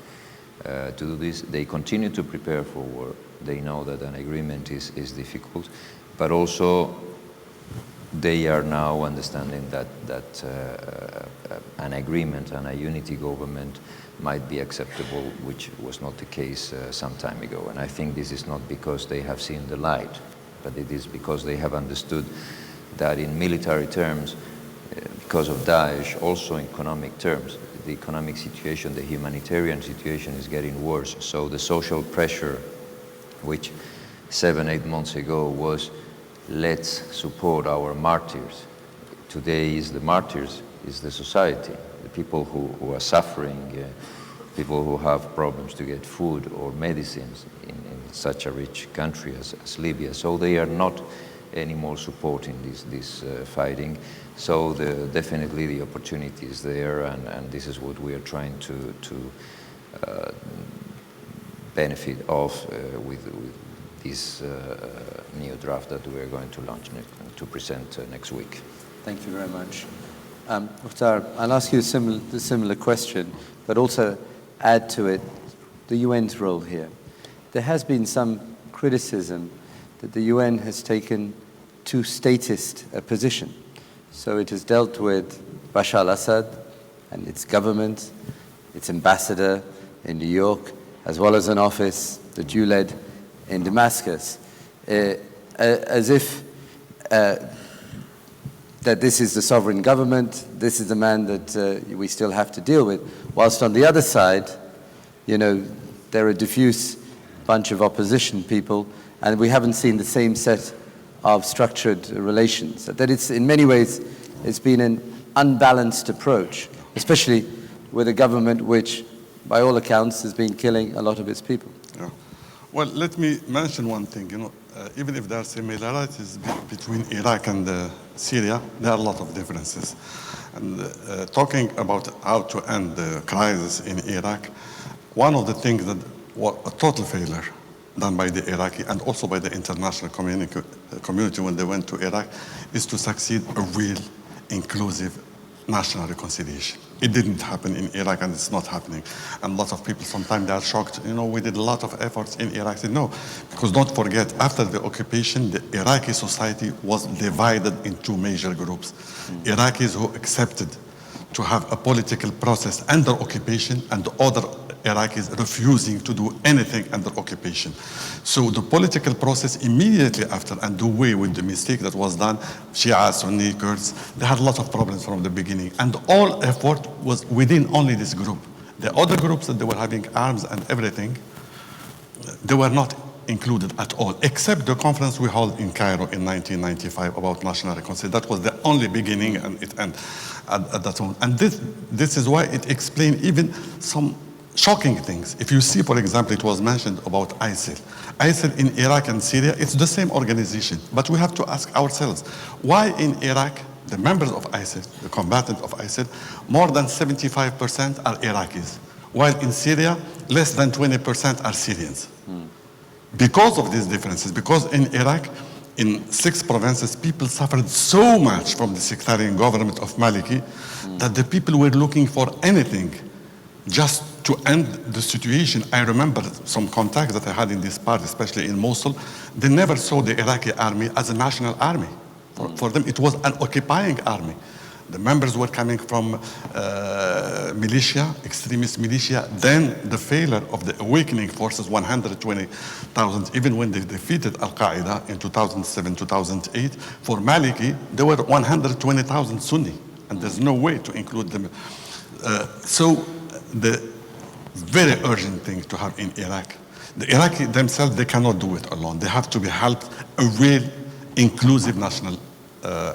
To do this, they continue to prepare for war. They know that an agreement is difficult, but also they are now understanding that an agreement and a unity government might be acceptable, which was not the case some time ago. And I think this is not because they have seen the light, but it is because they have understood that in military terms, because of Daesh, also in economic terms, the economic situation, the humanitarian situation is getting worse. So the social pressure, which 7-8 months ago was, let's support our martyrs. Today is the martyrs, is the society, the people who are suffering people who have problems to get food or medicines in such a rich country as Libya. So they are not anymore supporting this fighting. So definitely the opportunity is there, and this is what we are trying to benefit of with this new draft that we are going to launch to present next week. Thank you very much. Mokhtar, I'll ask you a similar question, but also add to it the UN's role here. There has been some criticism that the UN has taken too statist a position. So it has dealt with Bashar al-Assad and its government, its ambassador in New York, as well as an office that you led in Damascus, as if that this is the sovereign government, this is the man that we still have to deal with. Whilst on the other side, you know, there are a diffuse bunch of opposition people, and we haven't seen the same set of structured relations. That it's, in many ways, it's been an unbalanced approach, especially with a government which, by all accounts, has been killing a lot of its people. Yeah. Well, let me mention one thing. You know, even if there are similarities between Iraq and Syria, there are a lot of differences. And talking about how to end the crisis in Iraq, one of the things that was a total failure done by the Iraqi and also by the international community when they went to Iraq is to succeed a real inclusive national reconciliation. It didn't happen in Iraq, and it's not happening. And lots of people sometimes they are shocked. You know, we did a lot of efforts in Iraq. I said, no, because don't forget, after the occupation, the Iraqi society was divided in two major groups. Iraqis who accepted to have a political process under occupation, and the other Iraqis refusing to do anything under occupation. So the political process immediately after, and the way with the mistake that was done, Shia, Sunni, Kurds, they had a lot of problems from the beginning. And all effort was within only this group. The other groups that they were having arms and everything, they were not included at all, except the conference we held in Cairo in 1995 about national reconciliation. That was the only beginning, and it ended at that moment. And this is why it explained even some shocking things. If you see, for example, it was mentioned about ISIL. ISIL in Iraq and Syria, it's the same organization. But we have to ask ourselves, why in Iraq, the members of ISIL, the combatants of ISIL, more than 75% are Iraqis, while in Syria, less than 20% are Syrians? Because of these differences, because in Iraq, in 6 provinces, people suffered so much from the sectarian government of Maliki that the people were looking for anything just to end the situation. I remember some contacts that I had in this part, especially in Mosul. They never saw the Iraqi army as a national army. For them, it was an occupying army. The members were coming from militia, extremist militia. Then the failure of the awakening forces, 120,000, even when they defeated Al-Qaeda in 2007, 2008, for Maliki, there were 120,000 Sunni, and there's no way to include them. So the very urgent thing to have in Iraq, the Iraqi themselves, they cannot do it alone. They have to be helped, a real inclusive national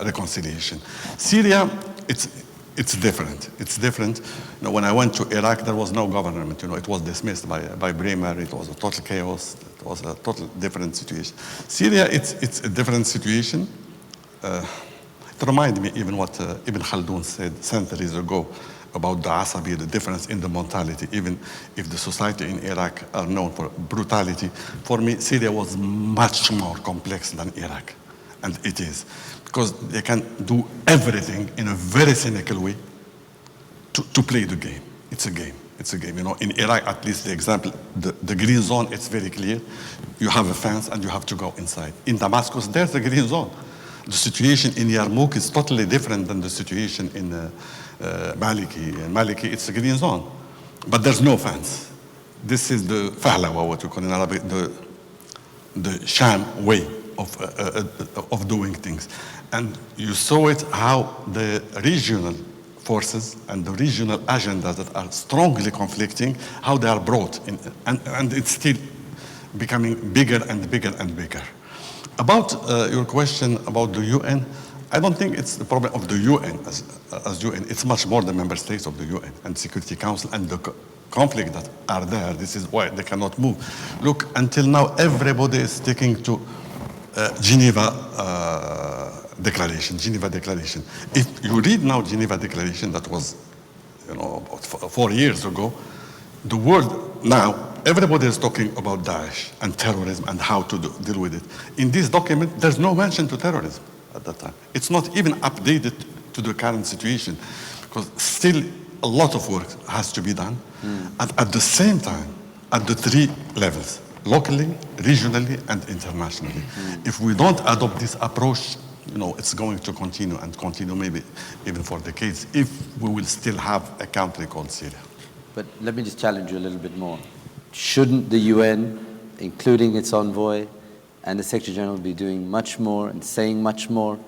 reconciliation. Syria, it's different. It's different. You know, when I went to Iraq, there was no government. You know, it was dismissed by Bremer. It was a total chaos. It was a total different situation. Syria, it's a different situation. It reminded me even what Ibn Khaldun said centuries ago about the asabi, the difference in the mentality. Even if the society in Iraq are known for brutality, for me, Syria was much more complex than Iraq. And it is. Because they can do everything in a very cynical way to play the game. It's a game. It's a game. You know, in Iraq, at least the example, the green zone, it's very clear. You have a fence and you have to go inside. In Damascus, there's a green zone. The situation in Yarmouk is totally different than the situation in Maliki. In Maliki, it's a green zone. But there's no fence. This is the fahlawa, what we call in Arabic, the sham way of doing things. And you saw it how the regional forces and the regional agendas that are strongly conflicting, how they are brought in, and it's still becoming bigger and bigger and bigger. About your question about the UN, I don't think it's the problem of the UN as UN. It's much more the member states of the UN and Security Council and conflict that are there. This is why they cannot move. Look, until now, everybody is sticking to Geneva Declaration. If you read now Geneva Declaration, that was, about 4 years ago, the world now, everybody is talking about Daesh and terrorism and how to deal with it. In this document, there's no mention to terrorism at that time. It's not even updated to the current situation, because still a lot of work has to be done. And at the same time, at the 3 levels, locally, regionally, and internationally. If we don't adopt this approach, it's going to continue maybe even for decades, if we will still have a country called Syria. But let me just challenge you a little bit more. Shouldn't the UN, including its envoy and the Secretary General, be doing much more and saying much more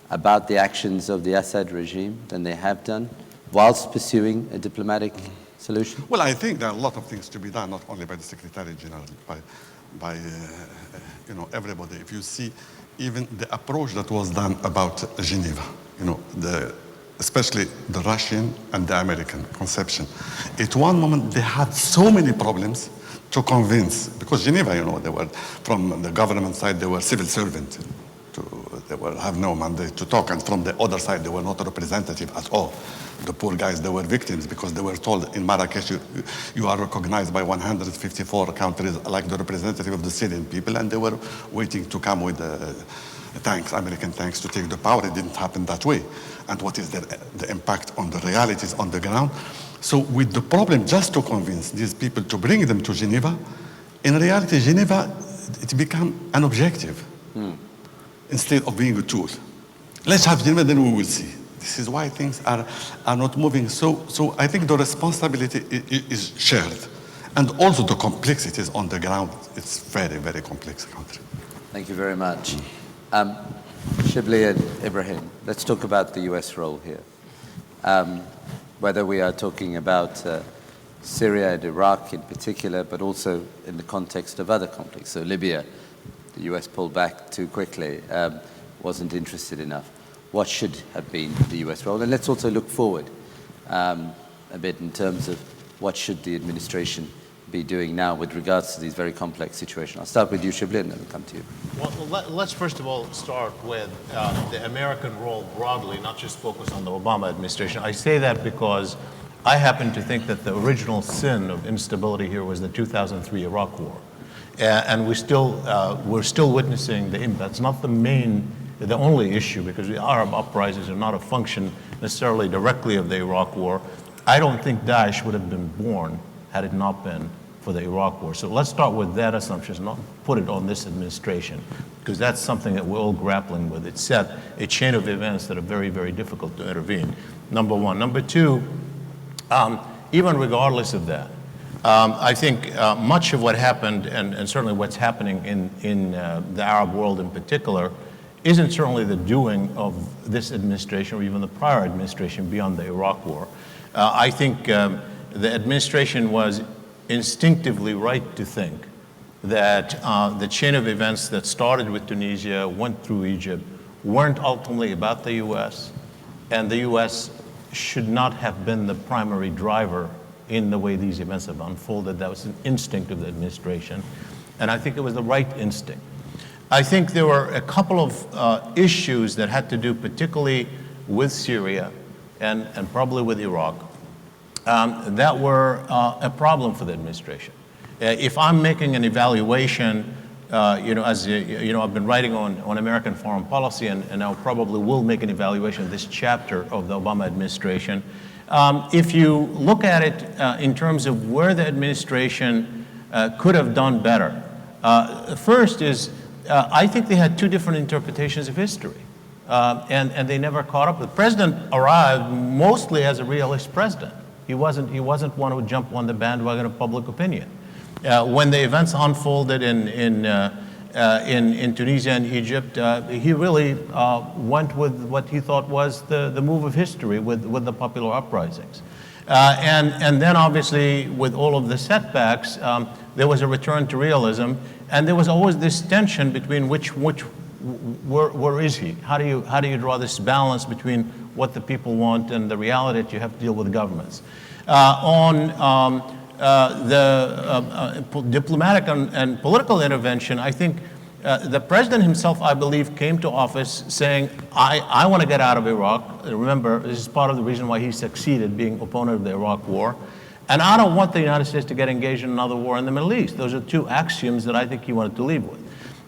about the actions of the Assad regime than they have done, whilst pursuing a diplomatic solution? Well, I think there are a lot of things to be done, not only by the Secretary General, by everybody. If you see even the approach that was done about Geneva, especially the Russian and the American conception. At one moment, they had so many problems to convince, because Geneva, they were, from the government side, they were civil servants. They have no mandate to talk, and from the other side, they were not representative at all. The poor guys, they were victims, because they were told in Marrakesh, you are recognized by 154 countries like the representative of the Syrian people, and they were waiting to come with tanks, American tanks, to take the power. It didn't happen that way. And what is the impact on the realities on the ground? So with the problem, just to convince these people to bring them to Geneva, in reality, Geneva, it became an objective instead of being a tool. Let's have Geneva, then we will see. This is why things are not moving. So I think the responsibility is shared. And also the complexities on the ground. It's very, very complex country. Thank you very much. Shibley and Ibrahim, let's talk about the US role here. Whether we are talking about Syria and Iraq in particular, but also in the context of other conflicts. So Libya, the US pulled back too quickly, wasn't interested enough. What should have been the US role? And let's also look forward a bit in terms of what should the administration be doing now with regards to these very complex situations. I'll start with you, Shibley, and then we'll come to you. Well, let's first of all start with the American role broadly, not just focus on the Obama administration. I say that because I happen to think that the original sin of instability here was the 2003 Iraq War. And we're still witnessing the impact. That's not the only issue, because the Arab uprisings are not a function necessarily directly of the Iraq War. I don't think Daesh would have been born had it not been for the Iraq War. So let's start with that assumption, not put it on this administration, because that's something that we're all grappling with. It set a chain of events that are very, very difficult to intervene, number one. Number two, even regardless of that, I think much of what happened, and certainly what's happening in the Arab world in particular, isn't certainly the doing of this administration or even the prior administration beyond the Iraq War. I think the administration was instinctively right to think that the chain of events that started with Tunisia, went through Egypt, weren't ultimately about the U.S., and the U.S. should not have been the primary driver in the way these events have unfolded. That was an instinct of the administration, and I think it was the right instinct. I think there were a couple of issues that had to do particularly with Syria and probably with Iraq that were a problem for the administration. If I'm making an evaluation, as I've been writing on American foreign policy, and I probably will make an evaluation of this chapter of the Obama administration. If you look at it in terms of where the administration could have done better, first is I think they had two different interpretations of history, and they never caught up. The president arrived mostly as a realist president. He wasn't one who would jump on the bandwagon of public opinion. When the events unfolded in Tunisia and Egypt, he really went with what he thought was the move of history with the popular uprisings. And then obviously with all of the setbacks, there was a return to realism, and there was always this tension between where is he? How do you draw this balance between what the people want and the reality that you have to deal with governments? On diplomatic and political intervention, I think the president himself, I believe, came to office saying, I want to get out of Iraq. Remember, this is part of the reason why he succeeded being opponent of the Iraq war. And I don't want the United States to get engaged in another war in the Middle East. Those are two axioms that I think he wanted to leave with.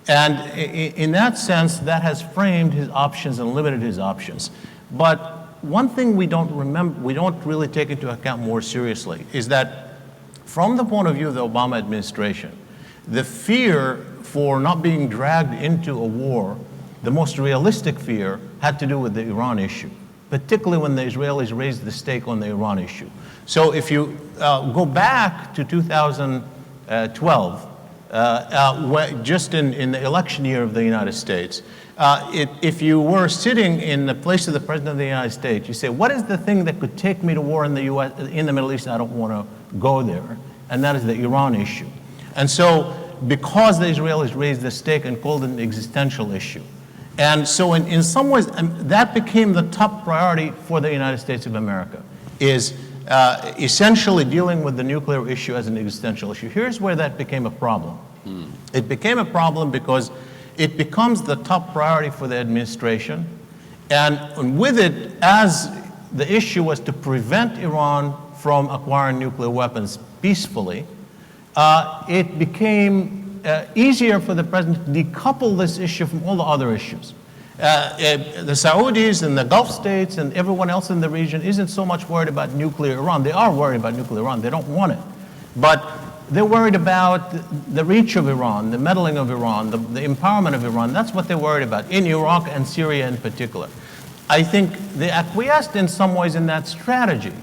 And in that sense, that has framed his options and limited his options. But one thing we don't really take into account more seriously is that from the point of view of the Obama administration, the fear for not being dragged into a war, the most realistic fear had to do with the Iran issue, particularly when the Israelis raised the stake on the Iran issue. So if you go back to 2012, just in the election year of the United States, if you were sitting in the place of the President of the United States, you say, what is the thing that could take me to war in the US, in the Middle East? I don't want to go there. And that is the Iran issue. And so because the Israelis raised the stake and called it an existential issue. And so in some ways, that became the top priority for the United States of America, is essentially dealing with the nuclear issue as an existential issue. Here's where that became a problem. It became a problem because it becomes the top priority for the administration. And with it, as the issue was to prevent Iran from acquiring nuclear weapons peacefully, it became easier for the president to decouple this issue from all the other issues. The Saudis and the Gulf states and everyone else in the region isn't so much worried about nuclear Iran. They are worried about nuclear Iran. They don't want it. But they're worried about the reach of Iran, the meddling of Iran, the empowerment of Iran. That's what they're worried about, in Iraq and Syria in particular. I think they acquiesced in some ways in that strategy.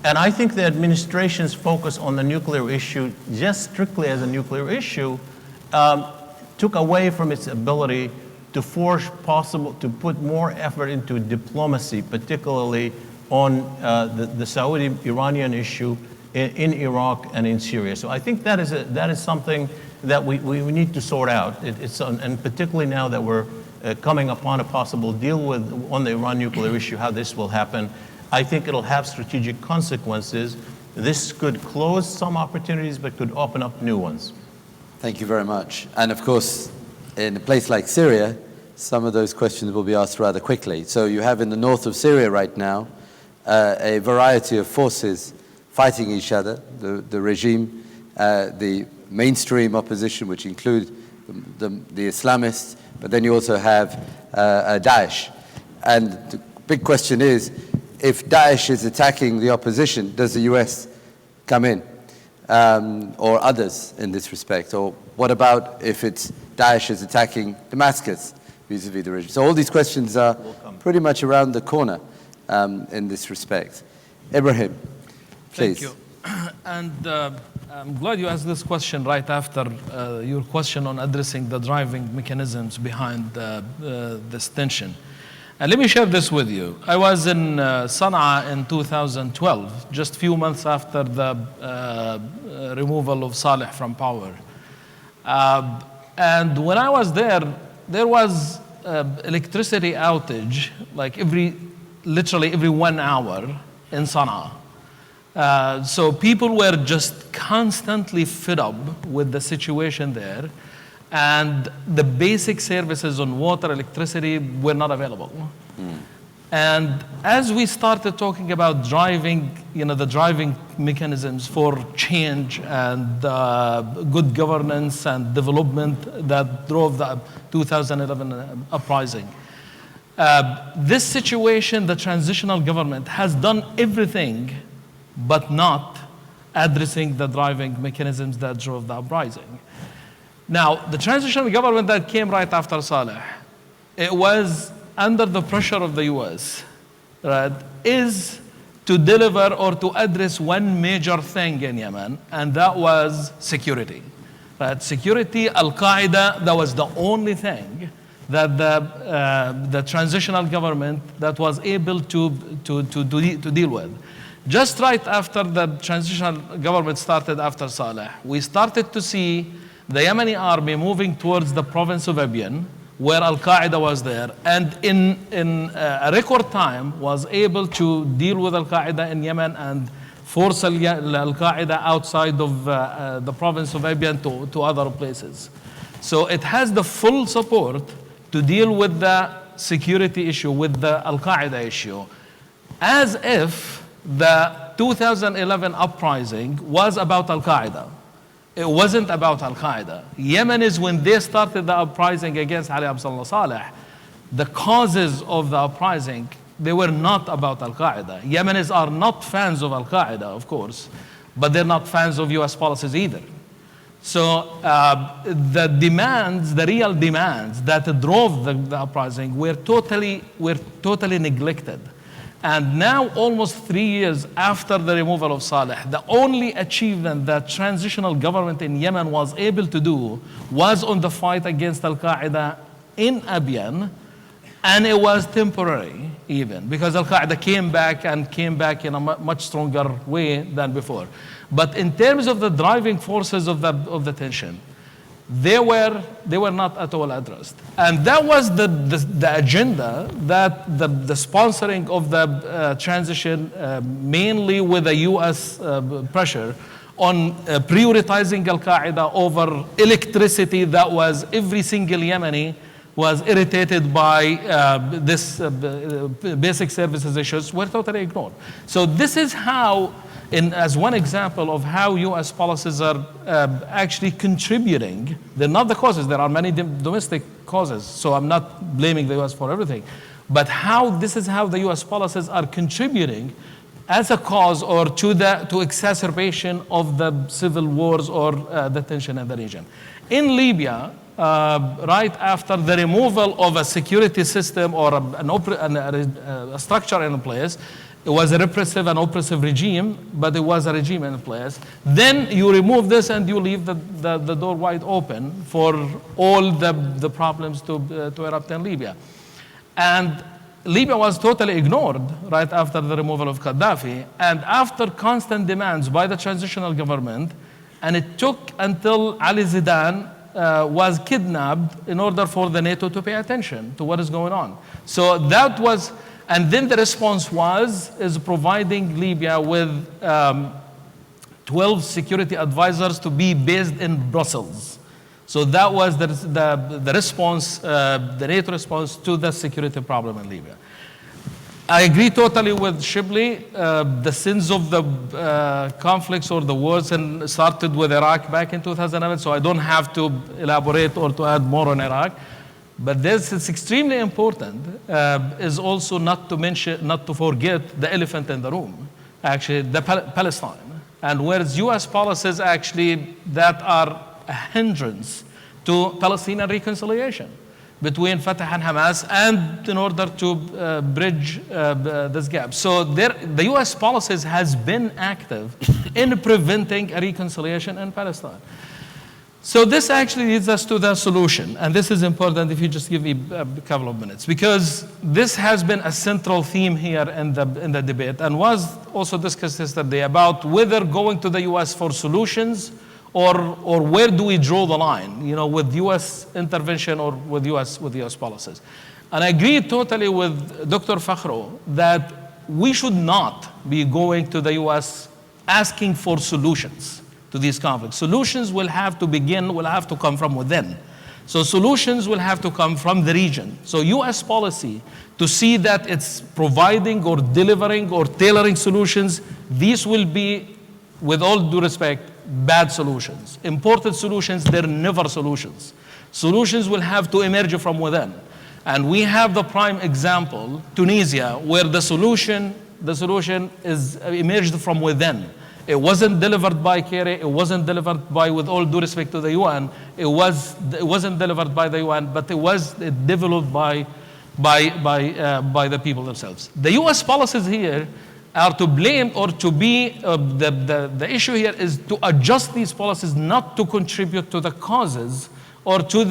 And I think the administration's focus on the nuclear issue, just strictly as a nuclear issue, took away from its ability to to put more effort into diplomacy, particularly on the Saudi-Iranian issue in Iraq and in Syria. So I think that is something that we need to sort out. And particularly now that we're coming upon a possible deal on the Iran nuclear issue, how this will happen, I think it'll have strategic consequences. This could close some opportunities, but could open up new ones. Thank you very much. And of course, in a place like Syria, some of those questions will be asked rather quickly. So you have in the north of Syria right now a variety of forces fighting each other, the regime, the mainstream opposition, which include the Islamists, but then you also have Daesh. And the big question is, if Daesh is attacking the opposition, does the US come in? Or others in this respect? Or what about if it's Daesh is attacking Damascus vis-a-vis the regime? So all these questions are pretty much around the corner in this respect. Ibrahim, please. Thank you. And I'm glad you asked this question right after your question on addressing the driving mechanisms behind this tension. And let me share this with you. I was in Sana'a in 2012, just a few months after the removal of Saleh from power. And when I was there was electricity outage, like literally every 1 hour in Sana'a. So people were just constantly fed up with the situation there. And the basic services on water, electricity were not available. And as we started talking about driving, the driving mechanisms for change and good governance and development that drove the 2011 uprising, this situation, the transitional government has done everything but not addressing the driving mechanisms that drove the uprising. Now, the transitional government that came right after Saleh, it was under the pressure of the US, right, is to deliver or to address one major thing in Yemen, and that was security. Right? Security, Al-Qaeda, that was the only thing that the transitional government that was able to deal with. Just right after the transitional government started after Saleh, we started to see the Yemeni army moving towards the province of Libyan, where Al-Qaeda was there, and in a record time was able to deal with Al-Qaeda in Yemen and force Al-Qaeda outside of the province of Libya to other places. So it has the full support to deal with the security issue, with the Al-Qaeda issue, as if the 2011 uprising was about Al-Qaeda. It wasn't about Al-Qaeda. Yemenis, when they started the uprising against Ali Abdullah Saleh, the causes of the uprising, they were not about Al-Qaeda. Yemenis are not fans of Al-Qaeda, of course, but they're not fans of US policies either. So the demands, the real demands that drove the uprising were totally neglected. And now, almost 3 years after the removal of Saleh, the only achievement that transitional government in Yemen was able to do was on the fight against Al-Qaeda in Abyan, and it was temporary even, because Al-Qaeda came back in a much stronger way than before. But in terms of the driving forces of the tension, they were not at all addressed. And that was the agenda that the sponsoring of the transition, mainly with the US pressure on prioritizing Al-Qaeda over electricity, that was every single Yemeni was irritated by this basic services issues, were totally ignored. So this is how, as one example of how US policies are actually contributing. They're not the causes. There are many domestic causes, so I'm not blaming the US for everything. But this is how the US policies are contributing as a cause or to exacerbation of the civil wars or the tension in the region. In Libya, right after the removal of a security system or a structure in place, it was a repressive and oppressive regime, but it was a regime in place. Then you remove this and you leave the door wide open for all the problems to erupt in Libya. And Libya was totally ignored right after the removal of Gaddafi, and after constant demands by the transitional government, and it took until Ali Zidane was kidnapped in order for the NATO to pay attention to what is going on. So that was, and then the response is providing Libya with 12 security advisors to be based in Brussels. So that was the response, the NATO response to the security problem in Libya. I agree totally with Shibley. The sins of the conflicts or the wars started with Iraq back in 2011, so I don't have to elaborate or to add more on Iraq. But this is extremely important, is also not to forget the elephant in the room, actually, the Palestine. And whereas US policies actually that are a hindrance to Palestinian reconciliation between Fatah and Hamas, and in order to bridge this gap. So the US policies has been active in preventing a reconciliation in Palestine. So this actually leads us to the solution, and this is important if you just give me a couple of minutes, because this has been a central theme here in the debate, and was also discussed yesterday about whether going to the US for solutions or where do we draw the line, with US intervention or with US policies. And I agree totally with Dr. Fakhro that we should not be going to the US asking for solutions to these conflicts. Solutions will have to come from within. So solutions will have to come from the region. So US policy, to see that it's providing or delivering or tailoring solutions, these will be, with all due respect, bad solutions. Imported solutions, they're never solutions. Solutions will have to emerge from within. And we have the prime example, Tunisia, where the solution is emerged from within. It wasn't delivered by Kerry, it wasn't delivered by, with all due respect to the UN, it wasn't delivered by the UN, but it was developed by the people themselves. The US policies here are to blame, or to be, the issue here is to adjust these policies, not to contribute to the causes or to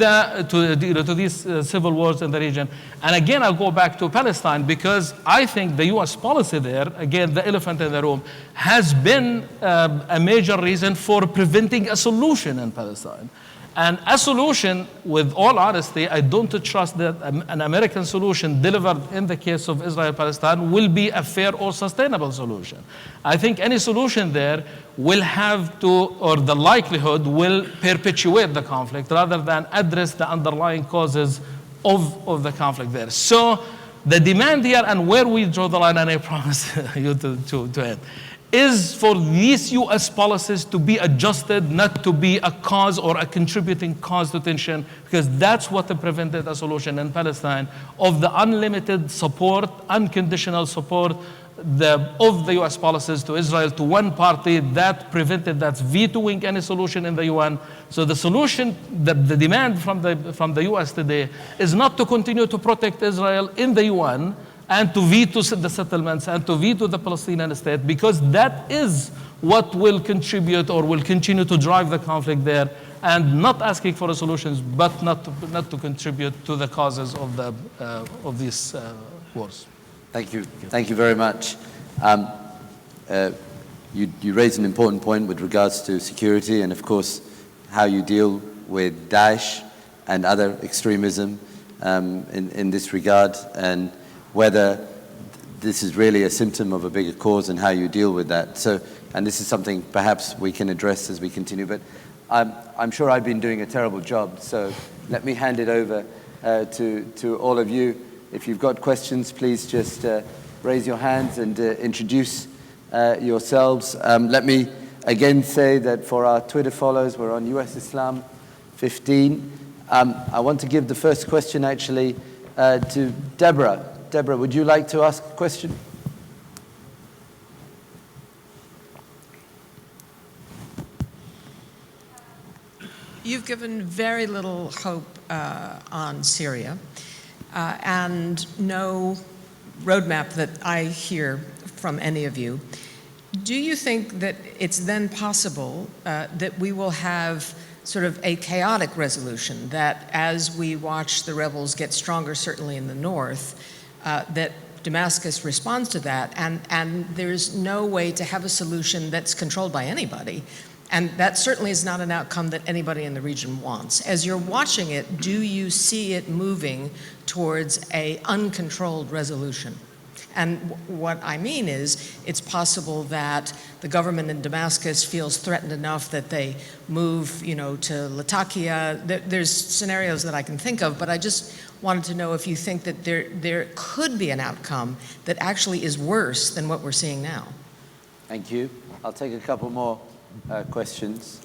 these civil wars in the region. And again, I'll go back to Palestine, because I think the US policy there, again, the elephant in the room, has been a major reason for preventing a solution in Palestine. And a solution, with all honesty, I don't trust that an American solution delivered in the case of Israel-Palestine will be a fair or sustainable solution. I think any solution there will have to, or the likelihood will perpetuate the conflict rather than address the underlying causes of the conflict there. So the demand here, and where we draw the line, and I promise you to end, is for these U.S. policies to be adjusted, not to be a cause or a contributing cause to tension, because that's what prevented a solution in Palestine of the unlimited support, unconditional support of the U.S. policies to Israel, to one party, that prevented that vetoing any solution in the UN. So the solution, the demand from the U.S. today is not to continue to protect Israel in the UN, and to veto the settlements and to veto the Palestinian state, because that is what will contribute or will continue to drive the conflict there, and not asking for solutions, but not to contribute to the causes of these wars. Thank you. Thank you very much. You raised an important point with regards to security and, of course, how you deal with Daesh and other extremism in this regard, and whether this is really a symptom of a bigger cause and how you deal with that. So, and this is something perhaps we can address as we continue, but I'm sure I've been doing a terrible job, so let me hand it over to all of you. If you've got questions, please just raise your hands and introduce yourselves. Let me again say that for our Twitter followers, we're on U.S. Islam 15. I want to give the first question actually to Deborah. Deborah, would you like to ask a question? You've given very little hope on Syria and no roadmap that I hear from any of you. Do you think that it's then possible that we will have sort of a chaotic resolution, that as we watch the rebels get stronger, certainly in the north, that Damascus responds to that, and there's no way to have a solution that's controlled by anybody? And that certainly is not an outcome that anybody in the region wants. As you're watching it, do you see it moving towards an uncontrolled resolution? And what I mean is, it's possible that the government in Damascus feels threatened enough that they move, to Latakia. There's scenarios that I can think of, but I just wanted to know if you think that there could be an outcome that actually is worse than what we're seeing now. Thank you. I'll take a couple more questions.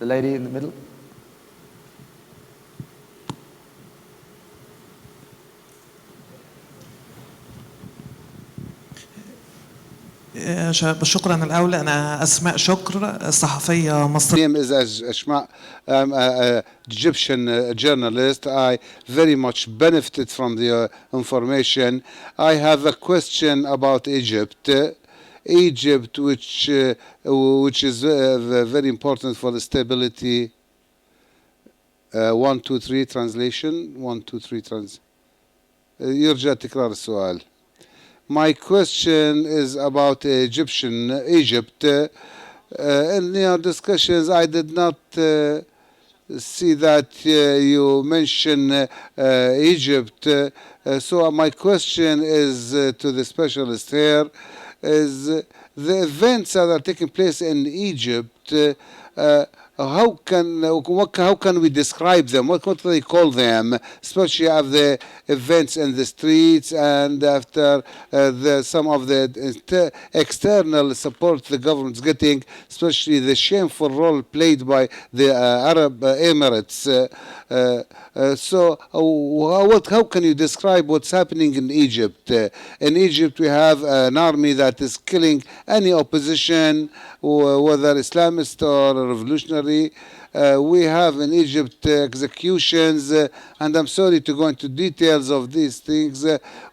The lady in the middle. شكرا الأول. أنا أسماء شكر صحفية مصرية. My name is Ashma. I'm an Egyptian journalist. I very much benefited from the information. I have a question about Egypt. Egypt, which is very important for the stability. 1, 2, 3 translation. 1, 2, 3 يرجى تكرار السؤال. My question is about Egypt. In your discussions, I did not see that you mention Egypt. So my question is to the specialist here, is the events that are taking place in Egypt, how can we describe them? What do they call them? Especially of the events in the streets, and after some of the external support the government's getting, especially the shameful role played by the Arab Emirates. So how can you describe what's happening in Egypt? In Egypt, we have an army that is killing any opposition, whether Islamist or revolutionary. We have in Egypt executions, and I'm sorry to go into details of these things.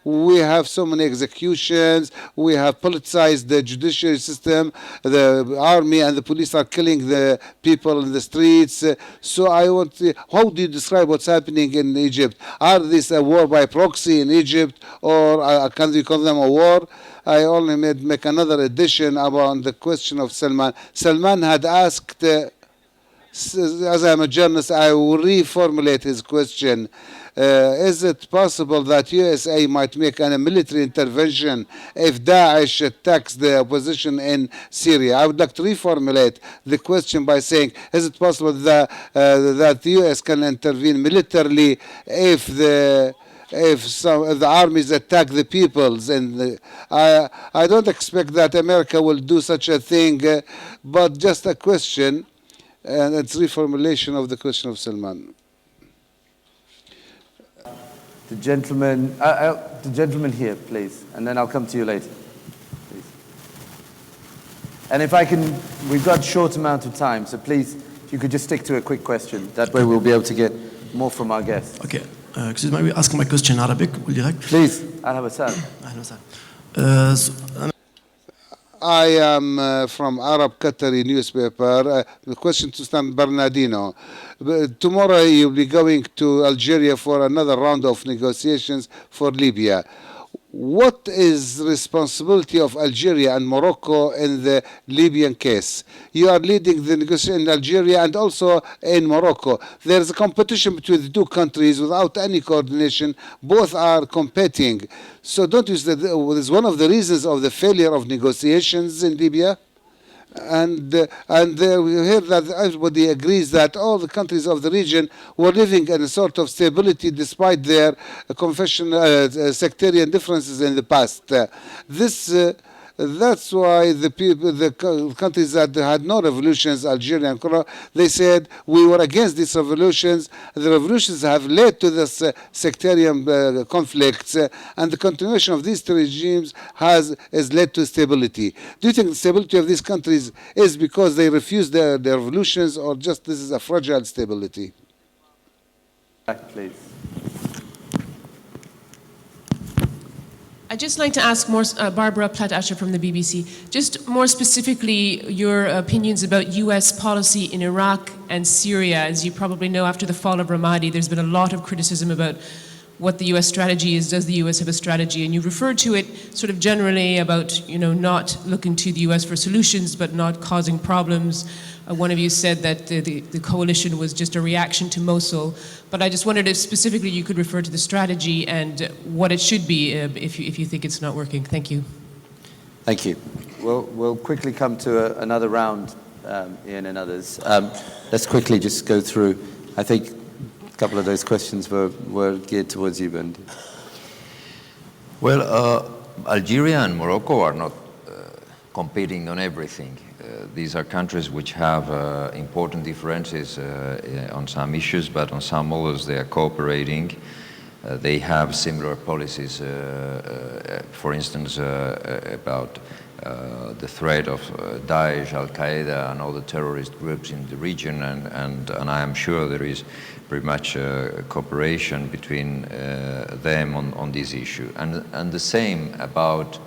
We have so many executions. We have politicized the judiciary system. The army and the police are killing the people in the streets. So I want to, how do you describe what's happening in Egypt? Are this a war by proxy in Egypt, or can we call them a war? I only make another addition about the question of Salman. Salman had asked as I'm a journalist, I will reformulate his question. Is it possible that USA might make a military intervention if Daesh attacks the opposition in Syria? I would like to reformulate the question by saying, is it possible that the US can intervene militarily if the armies attack the peoples? And I don't expect that America will do such a thing, but just a question, and it's reformulation of the question of Salman. The gentleman here, please, and then I'll come to you later. Please. And if I can, we've got a short amount of time, so please, if you could just stick to a quick question. That way we'll be able to get more from our guests. Okay. Excuse me, ask my question in Arabic, would you like? Please. أهلا وسهلا. I am from Arab Qatari newspaper. The question to Stan Bernardino. Tomorrow you'll be going to Algeria for another round of negotiations for Libya. What is the responsibility of Algeria and Morocco in the Libyan case? You are leading the negotiation in Algeria and also in Morocco. There is a competition between the two countries without any coordination. Both are competing. So don't you say that is one of the reasons of the failure of negotiations in Libya? And we hear that everybody agrees that all the countries of the region were living in a sort of stability despite their sectarian differences in the past. That's why the countries that had no revolutions, Algeria and Korea, they said we were against these revolutions. The revolutions have led to this sectarian conflicts, and the continuation of these two regimes has led to stability. Do you think the stability of these countries is because they refused their revolutions, or just this is a fragile stability? Please. I'd just like to ask more, Barbara Platt-Asher from the BBC, just more specifically your opinions about U.S. policy in Iraq and Syria. As you probably know, after the fall of Ramadi, there's been a lot of criticism about what the U.S. strategy is. Does the U.S. have a strategy? And you referred to it sort of generally about, not looking to the U.S. for solutions, but not causing problems. One of you said that the coalition was just a reaction to Mosul. But I just wondered if specifically you could refer to the strategy and what it should be if you think it's not working. Thank you. Thank you. We'll quickly come to another round, Ian and others. Let's quickly just go through. I think a couple of those questions were geared towards you, Bernardino. Well, Algeria and Morocco are not competing on everything. These are countries which have important differences on some issues, but on some others they are cooperating. They have similar policies, for instance, about the threat of Daesh, Al-Qaeda, and other terrorist groups in the region, and I am sure there is very much cooperation between them on this issue. And the same about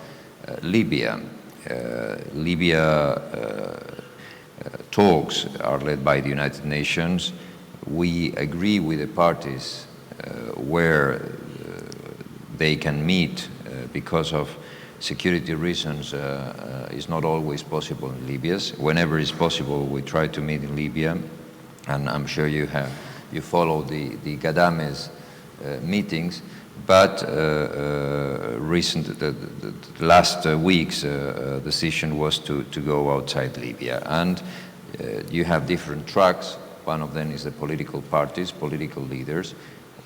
Libya. Libya talks are led by the United Nations. We agree with the parties where they can meet because of security reasons is not always possible in Libya. Whenever it's possible, we try to meet in Libya, and I'm sure you follow the Ghadames meetings. But the last week's decision was to go outside Libya. And you have different tracks. One of them is the political parties, political leaders.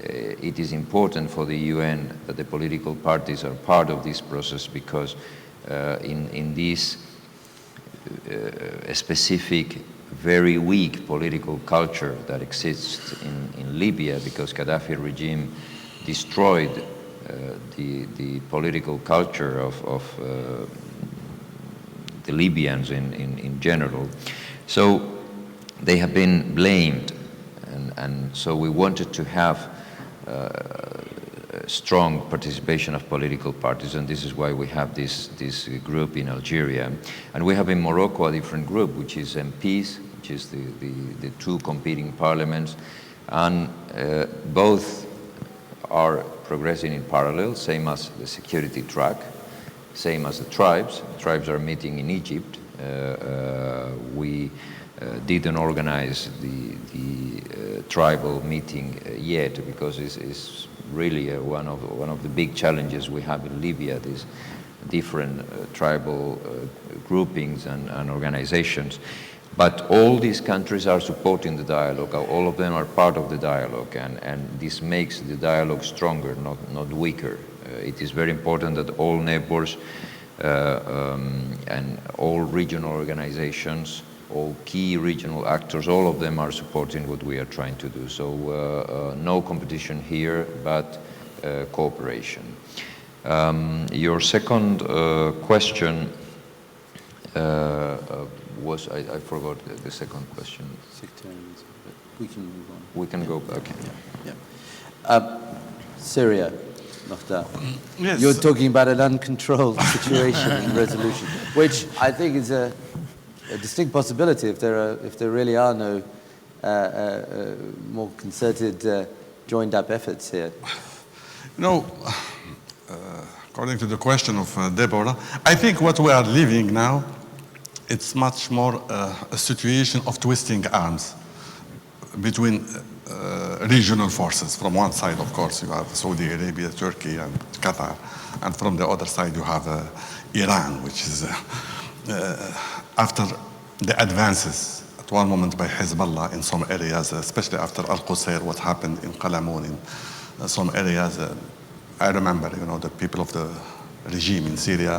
It is important for the UN that the political parties are part of this process because in this specific, very weak political culture that exists in Libya, because Gaddafi regime destroyed the political culture of the Libyans in general. So they have been blamed, and so we wanted to have strong participation of political parties, and this is why we have this group in Algeria. And we have in Morocco a different group, which is MPs, which is the two competing parliaments, and both are progressing in parallel, same as the security track, same as the tribes. The tribes are meeting in Egypt. We didn't organize the tribal meeting yet, because it's really one of the big challenges we have in Libya, these different tribal groupings and organizations. But all these countries are supporting the dialogue. All of them are part of the dialogue, and this makes the dialogue stronger, not weaker. It is very important that all neighbors and all regional organizations, all key regional actors, all of them are supporting what we are trying to do. So no competition here, but cooperation. Your second question was, I forgot the second question. Sectarianism, but we can move on. We can go back. Yeah. Syria, Mokhtar. Yes. You're talking about an uncontrolled situation and resolution, which I think is a distinct possibility if there really are no more concerted, joined-up efforts here. No. According to the question of Deborah, I think what we are living now, it's much more a situation of twisting arms between regional forces. From one side, of course, you have Saudi Arabia, Turkey, and Qatar. And from the other side, you have Iran, which is, after the advances at one moment by Hezbollah in some areas, especially after Al-Qusayr, what happened in Qalamun, in some areas, I remember, the people of the regime in Syria,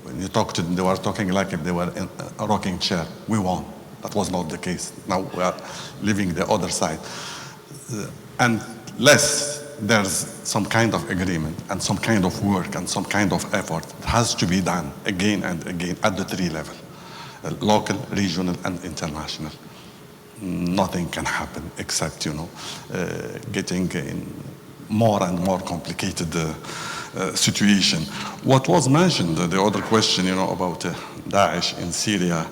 when you talk to them, they were talking like if they were in a rocking chair. We won. That was not the case. Now we are living the other side. Unless there's some kind of agreement and some kind of work and some kind of effort, it has to be done again and again at the three level, local, regional, and international. Nothing can happen except, getting in more and more complicated situation. What was mentioned, the other question, about Daesh in Syria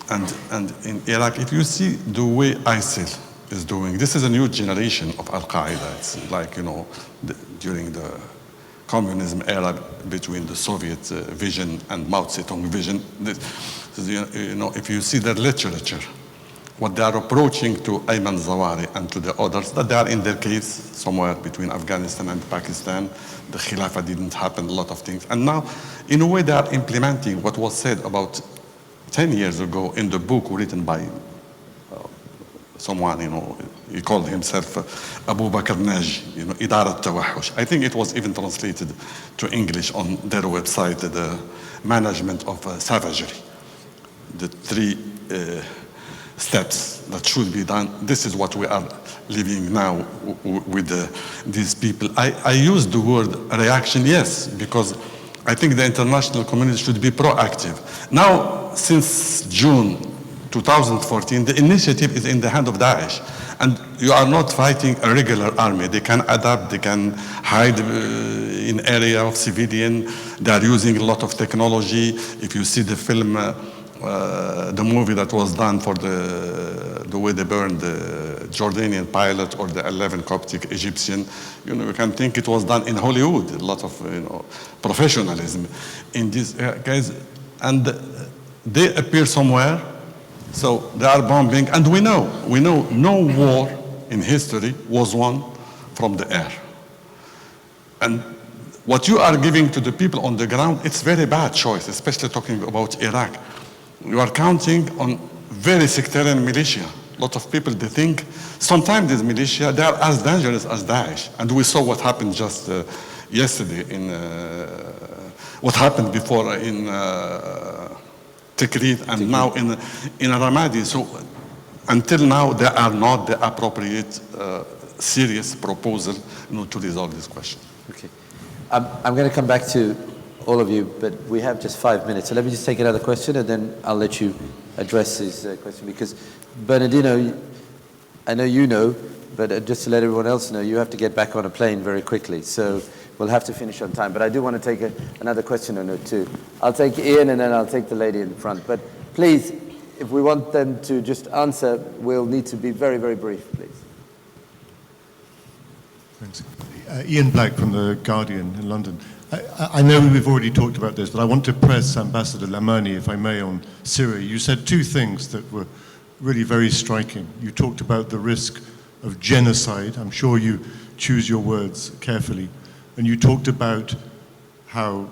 and in Iraq, if you see the way ISIL is doing, this is a new generation of Al-Qaeda. It's like, during the communism era between the Soviet vision and Mao Zedong vision, if you see their literature, what they are approaching to Ayman Zawahiri and to the others, that they are in their case somewhere between Afghanistan and Pakistan. The Khilafah didn't happen, a lot of things. And now, in a way, they are implementing what was said about 10 years ago in the book written by someone, he called himself Abu Bakr Naji, Idarat Tawahush. I think it was even translated to English on their website, the management of savagery. The three steps that should be done. This is what we are living now with these people. I use the word reaction, yes, because I think the international community should be proactive. Now, since June 2014, the initiative is in the hand of Daesh. And you are not fighting a regular army. They can adapt, they can hide in area of civilian. They are using a lot of technology. If you see the film, the movie that was done for the way they burned the Jordanian pilot or the 11 Coptic Egyptian, you can think it was done in Hollywood. A lot of professionalism in these guys, and they appear somewhere, so they are bombing, and we know no war in history was won from the air. And what you are giving to the people on the ground, it's very bad choice, especially talking about Iraq. You are counting on very sectarian militia. A lot of people, they think sometimes these militia, they are as dangerous as Daesh. And we saw what happened just yesterday in, what happened before in Tikrit and now in Ramadi. So until now, they are not the appropriate serious proposal to resolve this question. Okay. I'm going to come back to all of you, but we have just 5 minutes. So let me just take another question, and then I'll let you address this question. Because Bernardino, I know you know, but just to let everyone else know, you have to get back on a plane very quickly. So we'll have to finish on time. But I do want to take another question or two. I'll take Ian, and then I'll take the lady in front. But please, if we want them to just answer, we'll need to be very, very brief, please. Thanks. Ian Black from The Guardian in London. I know we've already talked about this, but I want to press Ambassador Lamani, if I may, on Syria. You said two things that were really very striking. You talked about the risk of genocide. I'm sure you choose your words carefully. And you talked about how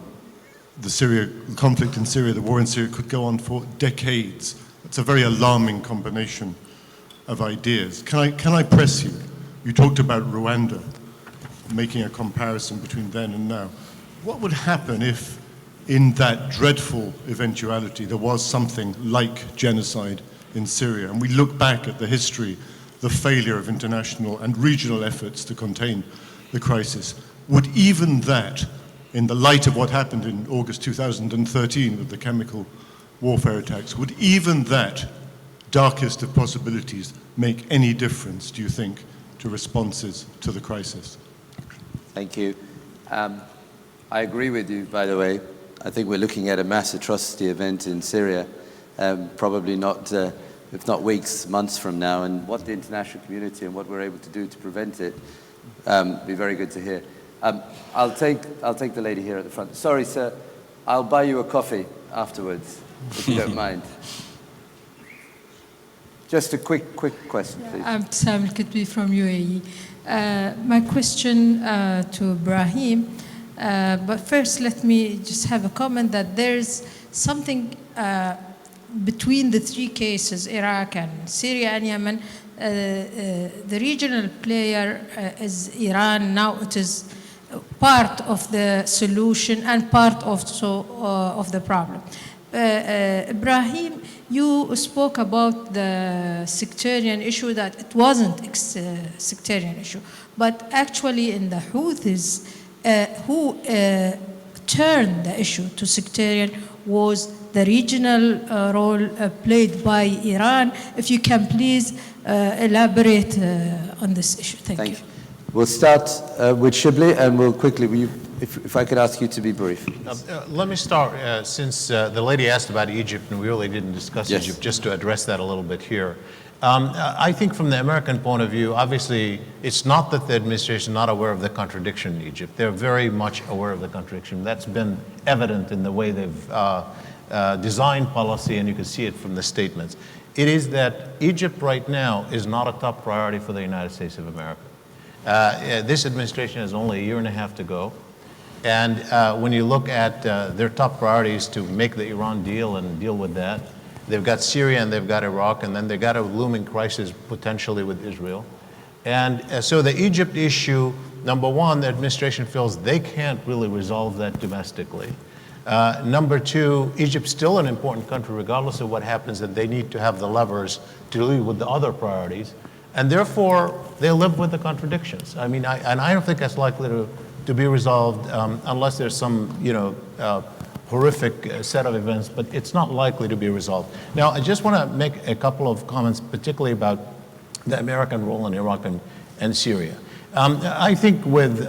the conflict in Syria, the war in Syria, could go on for decades. It's a very alarming combination of ideas. Can I press you? You talked about Rwanda, making a comparison between then and now. What would happen if, in that dreadful eventuality, there was something like genocide in Syria, and we look back at the history, the failure of international and regional efforts to contain the crisis? Would even that, in the light of what happened in August 2013 with the chemical warfare attacks, would even that darkest of possibilities make any difference, do you think, to responses to the crisis? Thank you. I agree with you, by the way. I think we're looking at a mass atrocity event in Syria, probably not, if not weeks, months from now, and what the international community and what we're able to do to prevent it, be very good to hear. I'll take the lady here at the front. Sorry, sir, I'll buy you a coffee afterwards, if you don't mind. Just a quick question, please. I'm Sam Al-Kitbi from UAE. My question to Ibrahim, but first let me just have a comment that there's something between the three cases, Iraq and Syria and Yemen. The regional player is Iran. Now it is part of the solution and part also of the problem. Ibrahim, you spoke about the sectarian issue, that it wasn't a sectarian issue, but actually in the Houthis, who turned the issue to sectarian was the regional role played by Iran. If you can please elaborate on this issue. Thank you. We'll start with Shibley, and we'll quickly, if I could ask you to be brief. Let me start, since the lady asked about Egypt, and we really didn't discuss Egypt, just to address that a little bit here. I think from the American point of view, obviously, it's not that the administration is not aware of the contradiction in Egypt. They're very much aware of the contradiction. That's been evident in the way they've designed policy, and you can see it from the statements. It is that Egypt right now is not a top priority for the United States of America. This administration has only a year and a half to go. And when you look at their top priorities to make the Iran deal and deal with that, they've got Syria and they've got Iraq, and then they've got a looming crisis potentially with Israel. And so the Egypt issue, number one, the administration feels they can't really resolve that domestically. Number two, Egypt's still an important country regardless of what happens, and they need to have the levers to deal with the other priorities. And therefore, they live with the contradictions. I mean, I don't think that's likely to be resolved unless there's some, horrific set of events, but it's not likely to be resolved. Now, I just want to make a couple of comments, particularly about the American role in Iraq and Syria. I think with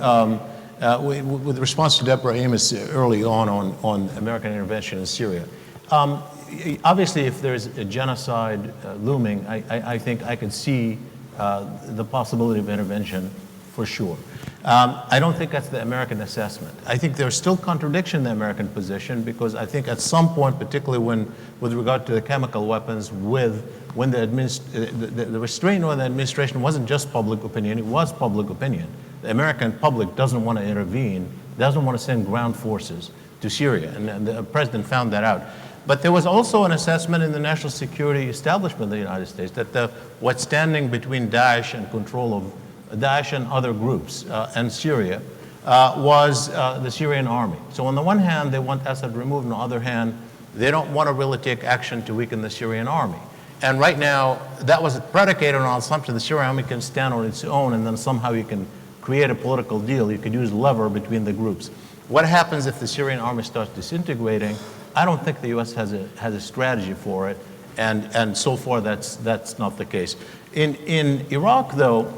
response to Ibrahim early on American intervention in Syria, obviously, if there's a genocide looming, I think I could see the possibility of intervention for sure. I don't think that's the American assessment. I think there's still contradiction in the American position, because I think at some point, particularly with regard to the chemical weapons, when the restraint on the administration wasn't just public opinion, it was public opinion. The American public doesn't want to intervene, doesn't want to send ground forces to Syria, and the president found that out. But there was also an assessment in the national security establishment of the United States that what's standing between Daesh and control of Daesh and other groups and Syria was the Syrian army. So on the one hand, they want Assad removed. On the other hand, they don't want to really take action to weaken the Syrian army. And right now, that was predicated on the assumption the Syrian army can stand on its own, and then somehow you can create a political deal. You could use lever between the groups. What happens if the Syrian army starts disintegrating? I don't think the U.S. has a strategy for it, and so far that's not the case. In Iraq, though,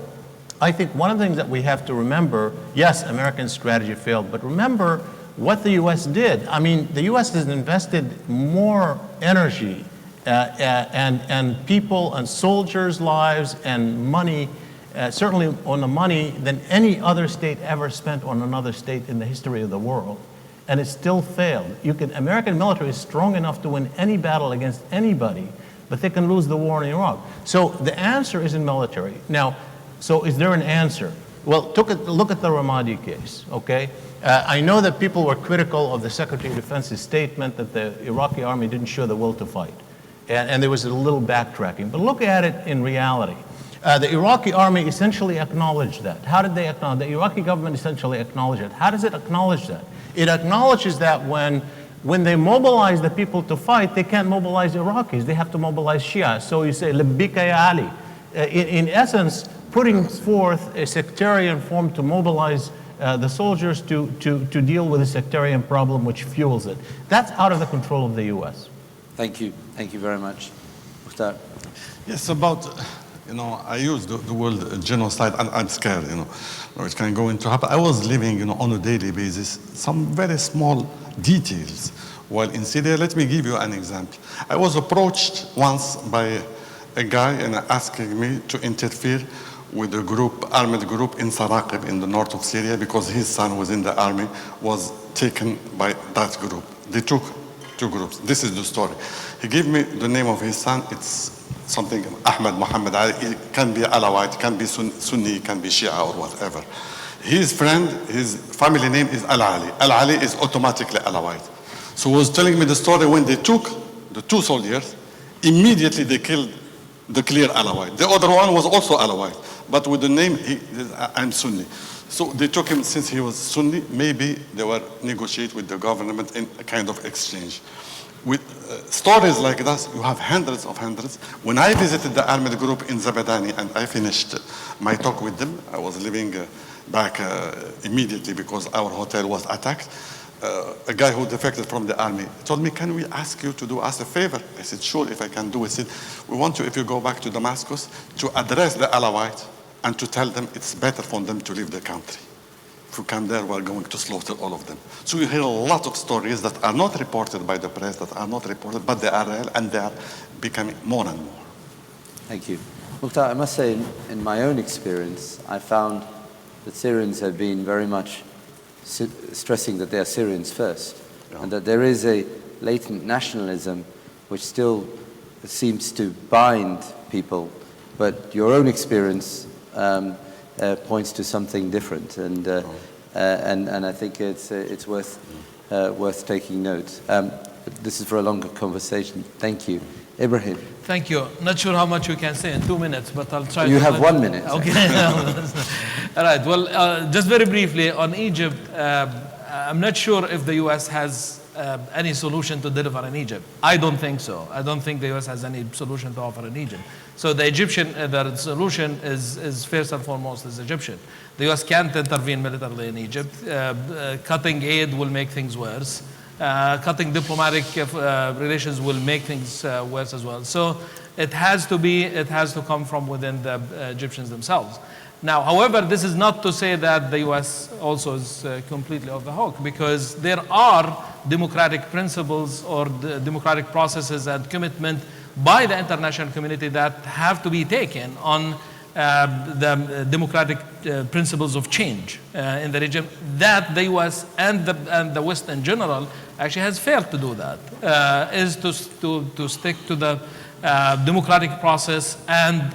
I think one of the things that we have to remember, yes, American strategy failed, but remember what the U.S. did. I mean, the U.S. has invested more energy and people and soldiers' lives and money, certainly on the money, than any other state ever spent on another state in the history of the world. And it still failed. American military is strong enough to win any battle against anybody, but they can lose the war in Iraq. So the answer isn't military. Now, so is there an answer? Well, look at the Ramadi case, okay? I know that people were critical of the Secretary of Defense's statement that the Iraqi army didn't show the will to fight. And there was a little backtracking. But look at it in reality. The Iraqi army essentially acknowledged that. How did they acknowledge? The Iraqi government essentially acknowledged it. How does it acknowledge that? It acknowledges that when they mobilize the people to fight, they can't mobilize Iraqis. They have to mobilize Shia. So you say, Labbika ya Ali. In essence, putting forth a sectarian form to mobilize the soldiers to deal with the sectarian problem which fuels it. That's out of the control of the U.S. Thank you. Thank you very much. Mokhtar. Yes, about, I use the word genocide, and I'm scared, it can go into happen. I was living, on a daily basis, some very small details while in Syria. Let me give you an example. I was approached once by a guy and asking me to interfere with a group, armed group in Sharqieh in the north of Syria because his son was in the army, was taken by that group. They took two groups. This is the story. He gave me the name of his son. It's something, Ahmed Muhammad Ali. It can be Alawite, can be Sunni, can be Shia or whatever. His friend, his family name is Al-Ali. Al-Ali is automatically Alawite. So he was telling me the story when they took the two soldiers, immediately they killed the clear Alawite. The other one was also Alawite, but with the name, I'm Sunni. So they took him since he was Sunni. Maybe they were negotiate with the government in a kind of exchange. With stories like that, you have hundreds of hundreds. When I visited the armed group in Zabadani and I finished my talk with them, I was living back immediately because our hotel was attacked. A guy who defected from the army told me, can we ask you to do us a favor? I said, sure, if I can do it. He said, we want you, if you go back to Damascus, to address the Alawite and to tell them it's better for them to leave the country. If you come there, we're going to slaughter all of them. So you hear a lot of stories that are not reported by the press, that are not reported, but they are real, and they are becoming more and more. Thank you. Mokhtar, I must say, in my own experience, I found that Syrians have been very much stressing that they are Syrians first, and that there is a latent nationalism which still seems to bind people, but your own experience points to something different, and I think it's worth taking note. This is for a longer conversation. Thank you. Ibrahim. Thank you. Not sure how much you can say in 2 minutes, but I'll try. You have 1 minute. Okay. All right. Well, just very briefly on Egypt, I'm not sure if the U.S. has any solution to deliver in Egypt. I don't think so. I don't think the U.S. has any solution to offer in Egypt. So the the solution is first and foremost is Egyptian. The U.S. can't intervene militarily in Egypt. Cutting aid will make things worse. Cutting diplomatic relations will make things worse as well. So it has to come from within the Egyptians themselves. Now, however, this is not to say that the U.S. also is completely off the hook, because there are democratic principles or democratic processes and commitment by the international community that have to be taken on the democratic principles of change in the region, that the U.S. and the West in general actually has failed to do that, is to stick to the democratic process and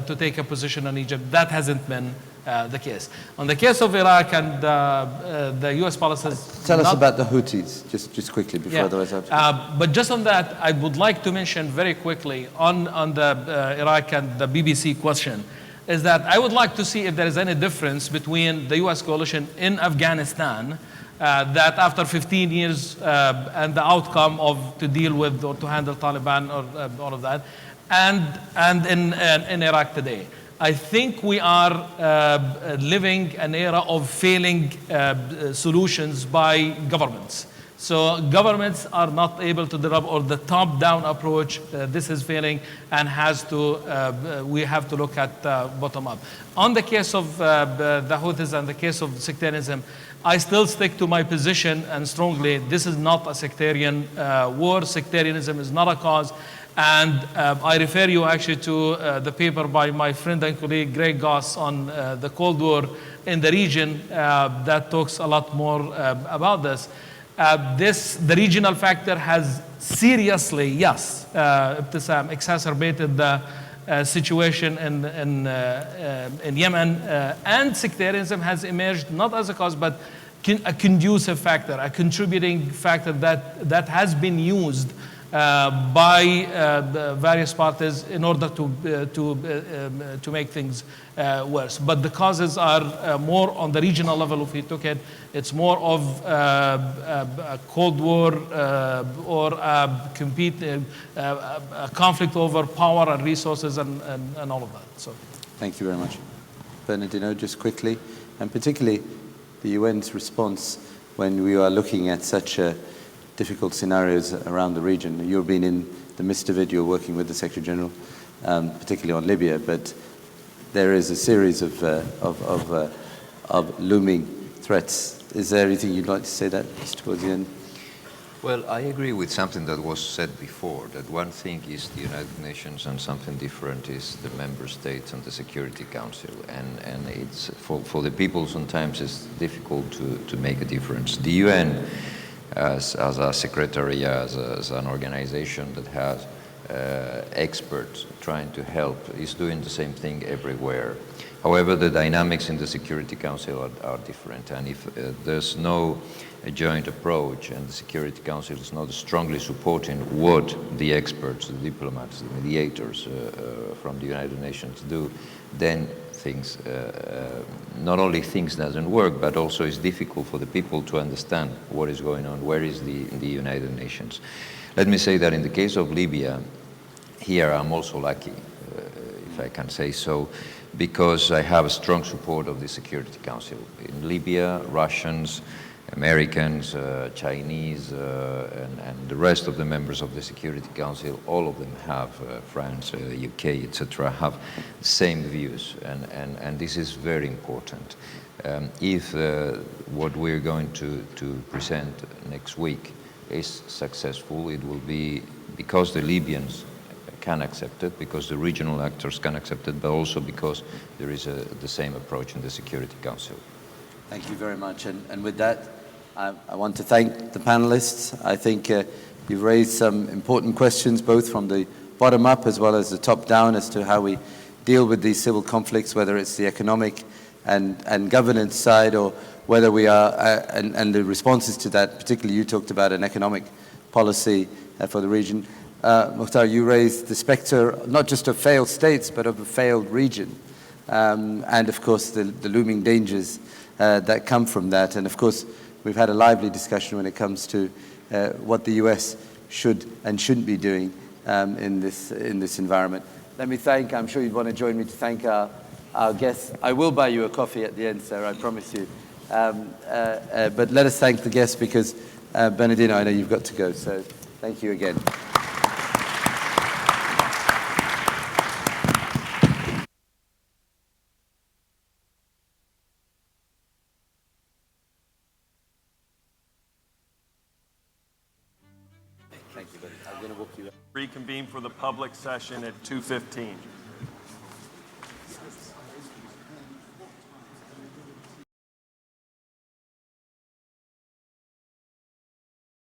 to take a position on Egypt. That hasn't been the case. On the case of Iraq and the U.S. policies... Tell us about the Houthis, just quickly, before otherwise I have to... But just on that, I would like to mention very quickly on the Iraq and the BBC question, is that I would like to see if there is any difference between the U.S. coalition in Afghanistan, that after 15 years and the outcome of to deal with or to handle Taliban or all of that, and in Iraq today. I think we are living an era of failing solutions by governments. So governments are not able to deliver, or the top-down approach, this is failing, and we have to look at bottom-up. On the case of the Houthis and the case of sectarianism, I still stick to my position, and strongly, this is not a sectarian war. Sectarianism is not a cause. And I refer you actually to the paper by my friend and colleague Greg Goss on the Cold War in the region that talks a lot more about this. The regional factor has seriously, yes, Ibtisam, exacerbated the situation in Yemen, and sectarianism has emerged not as a cause, but a conducive factor, a contributing factor that has been used by the various parties in order to make things worse. But the causes are more on the regional level. If we took it, it's more of a Cold War or a conflict over power and resources and all of that. So, thank you very much. Bernardino, just quickly, and particularly the UN's response when we are looking at such difficult scenarios around the region. You've been in the midst of it, you're working with the Secretary General, particularly on Libya, but there is a series of looming threats. Is there anything you'd like to say that just towards the end? Well, I agree with something that was said before, that one thing is the United Nations and something different is the member states and the Security Council. And it's for the people sometimes it's difficult to make a difference. The UN, as a secretary, as an organization that has experts trying to help, is doing the same thing everywhere. However, the dynamics in the Security Council are different, and if there's no joint approach and the Security Council is not strongly supporting what the experts, the diplomats, the mediators from the United Nations do, then things, not only things doesn't work, but also it's difficult for the people to understand what is going on, where is the United Nations. Let me say that in the case of Libya, here I'm also lucky, if I can say so, because I have a strong support of the Security Council. In Libya, Russians, Americans, Chinese, and the rest of the members of the Security Council, all of them have, France, UK, etc., have the same views, and this is very important. If what we're going to present next week is successful, it will be because the Libyans can accept it, because the regional actors can accept it, but also because there is the same approach in the Security Council. Thank you very much. And with that, I want to thank the panelists. I think you've raised some important questions, both from the bottom up as well as the top down, as to how we deal with these civil conflicts, whether it's the economic and governance side, or whether we are, and the responses to that. Particularly you talked about an economic policy for the region. Mokhtar, you raised the specter not just of failed states, but of a failed region. And of course, the looming dangers that come from that. And of course, we've had a lively discussion when it comes to what the US should and shouldn't be doing in this environment. Let me thank, I'm sure you'd want to join me to thank our guests. I will buy you a coffee at the end, sir, I promise you. But let us thank the guests, because Bernardino, I know you've got to go, so thank you again. Reconvene for the public session at 2:15.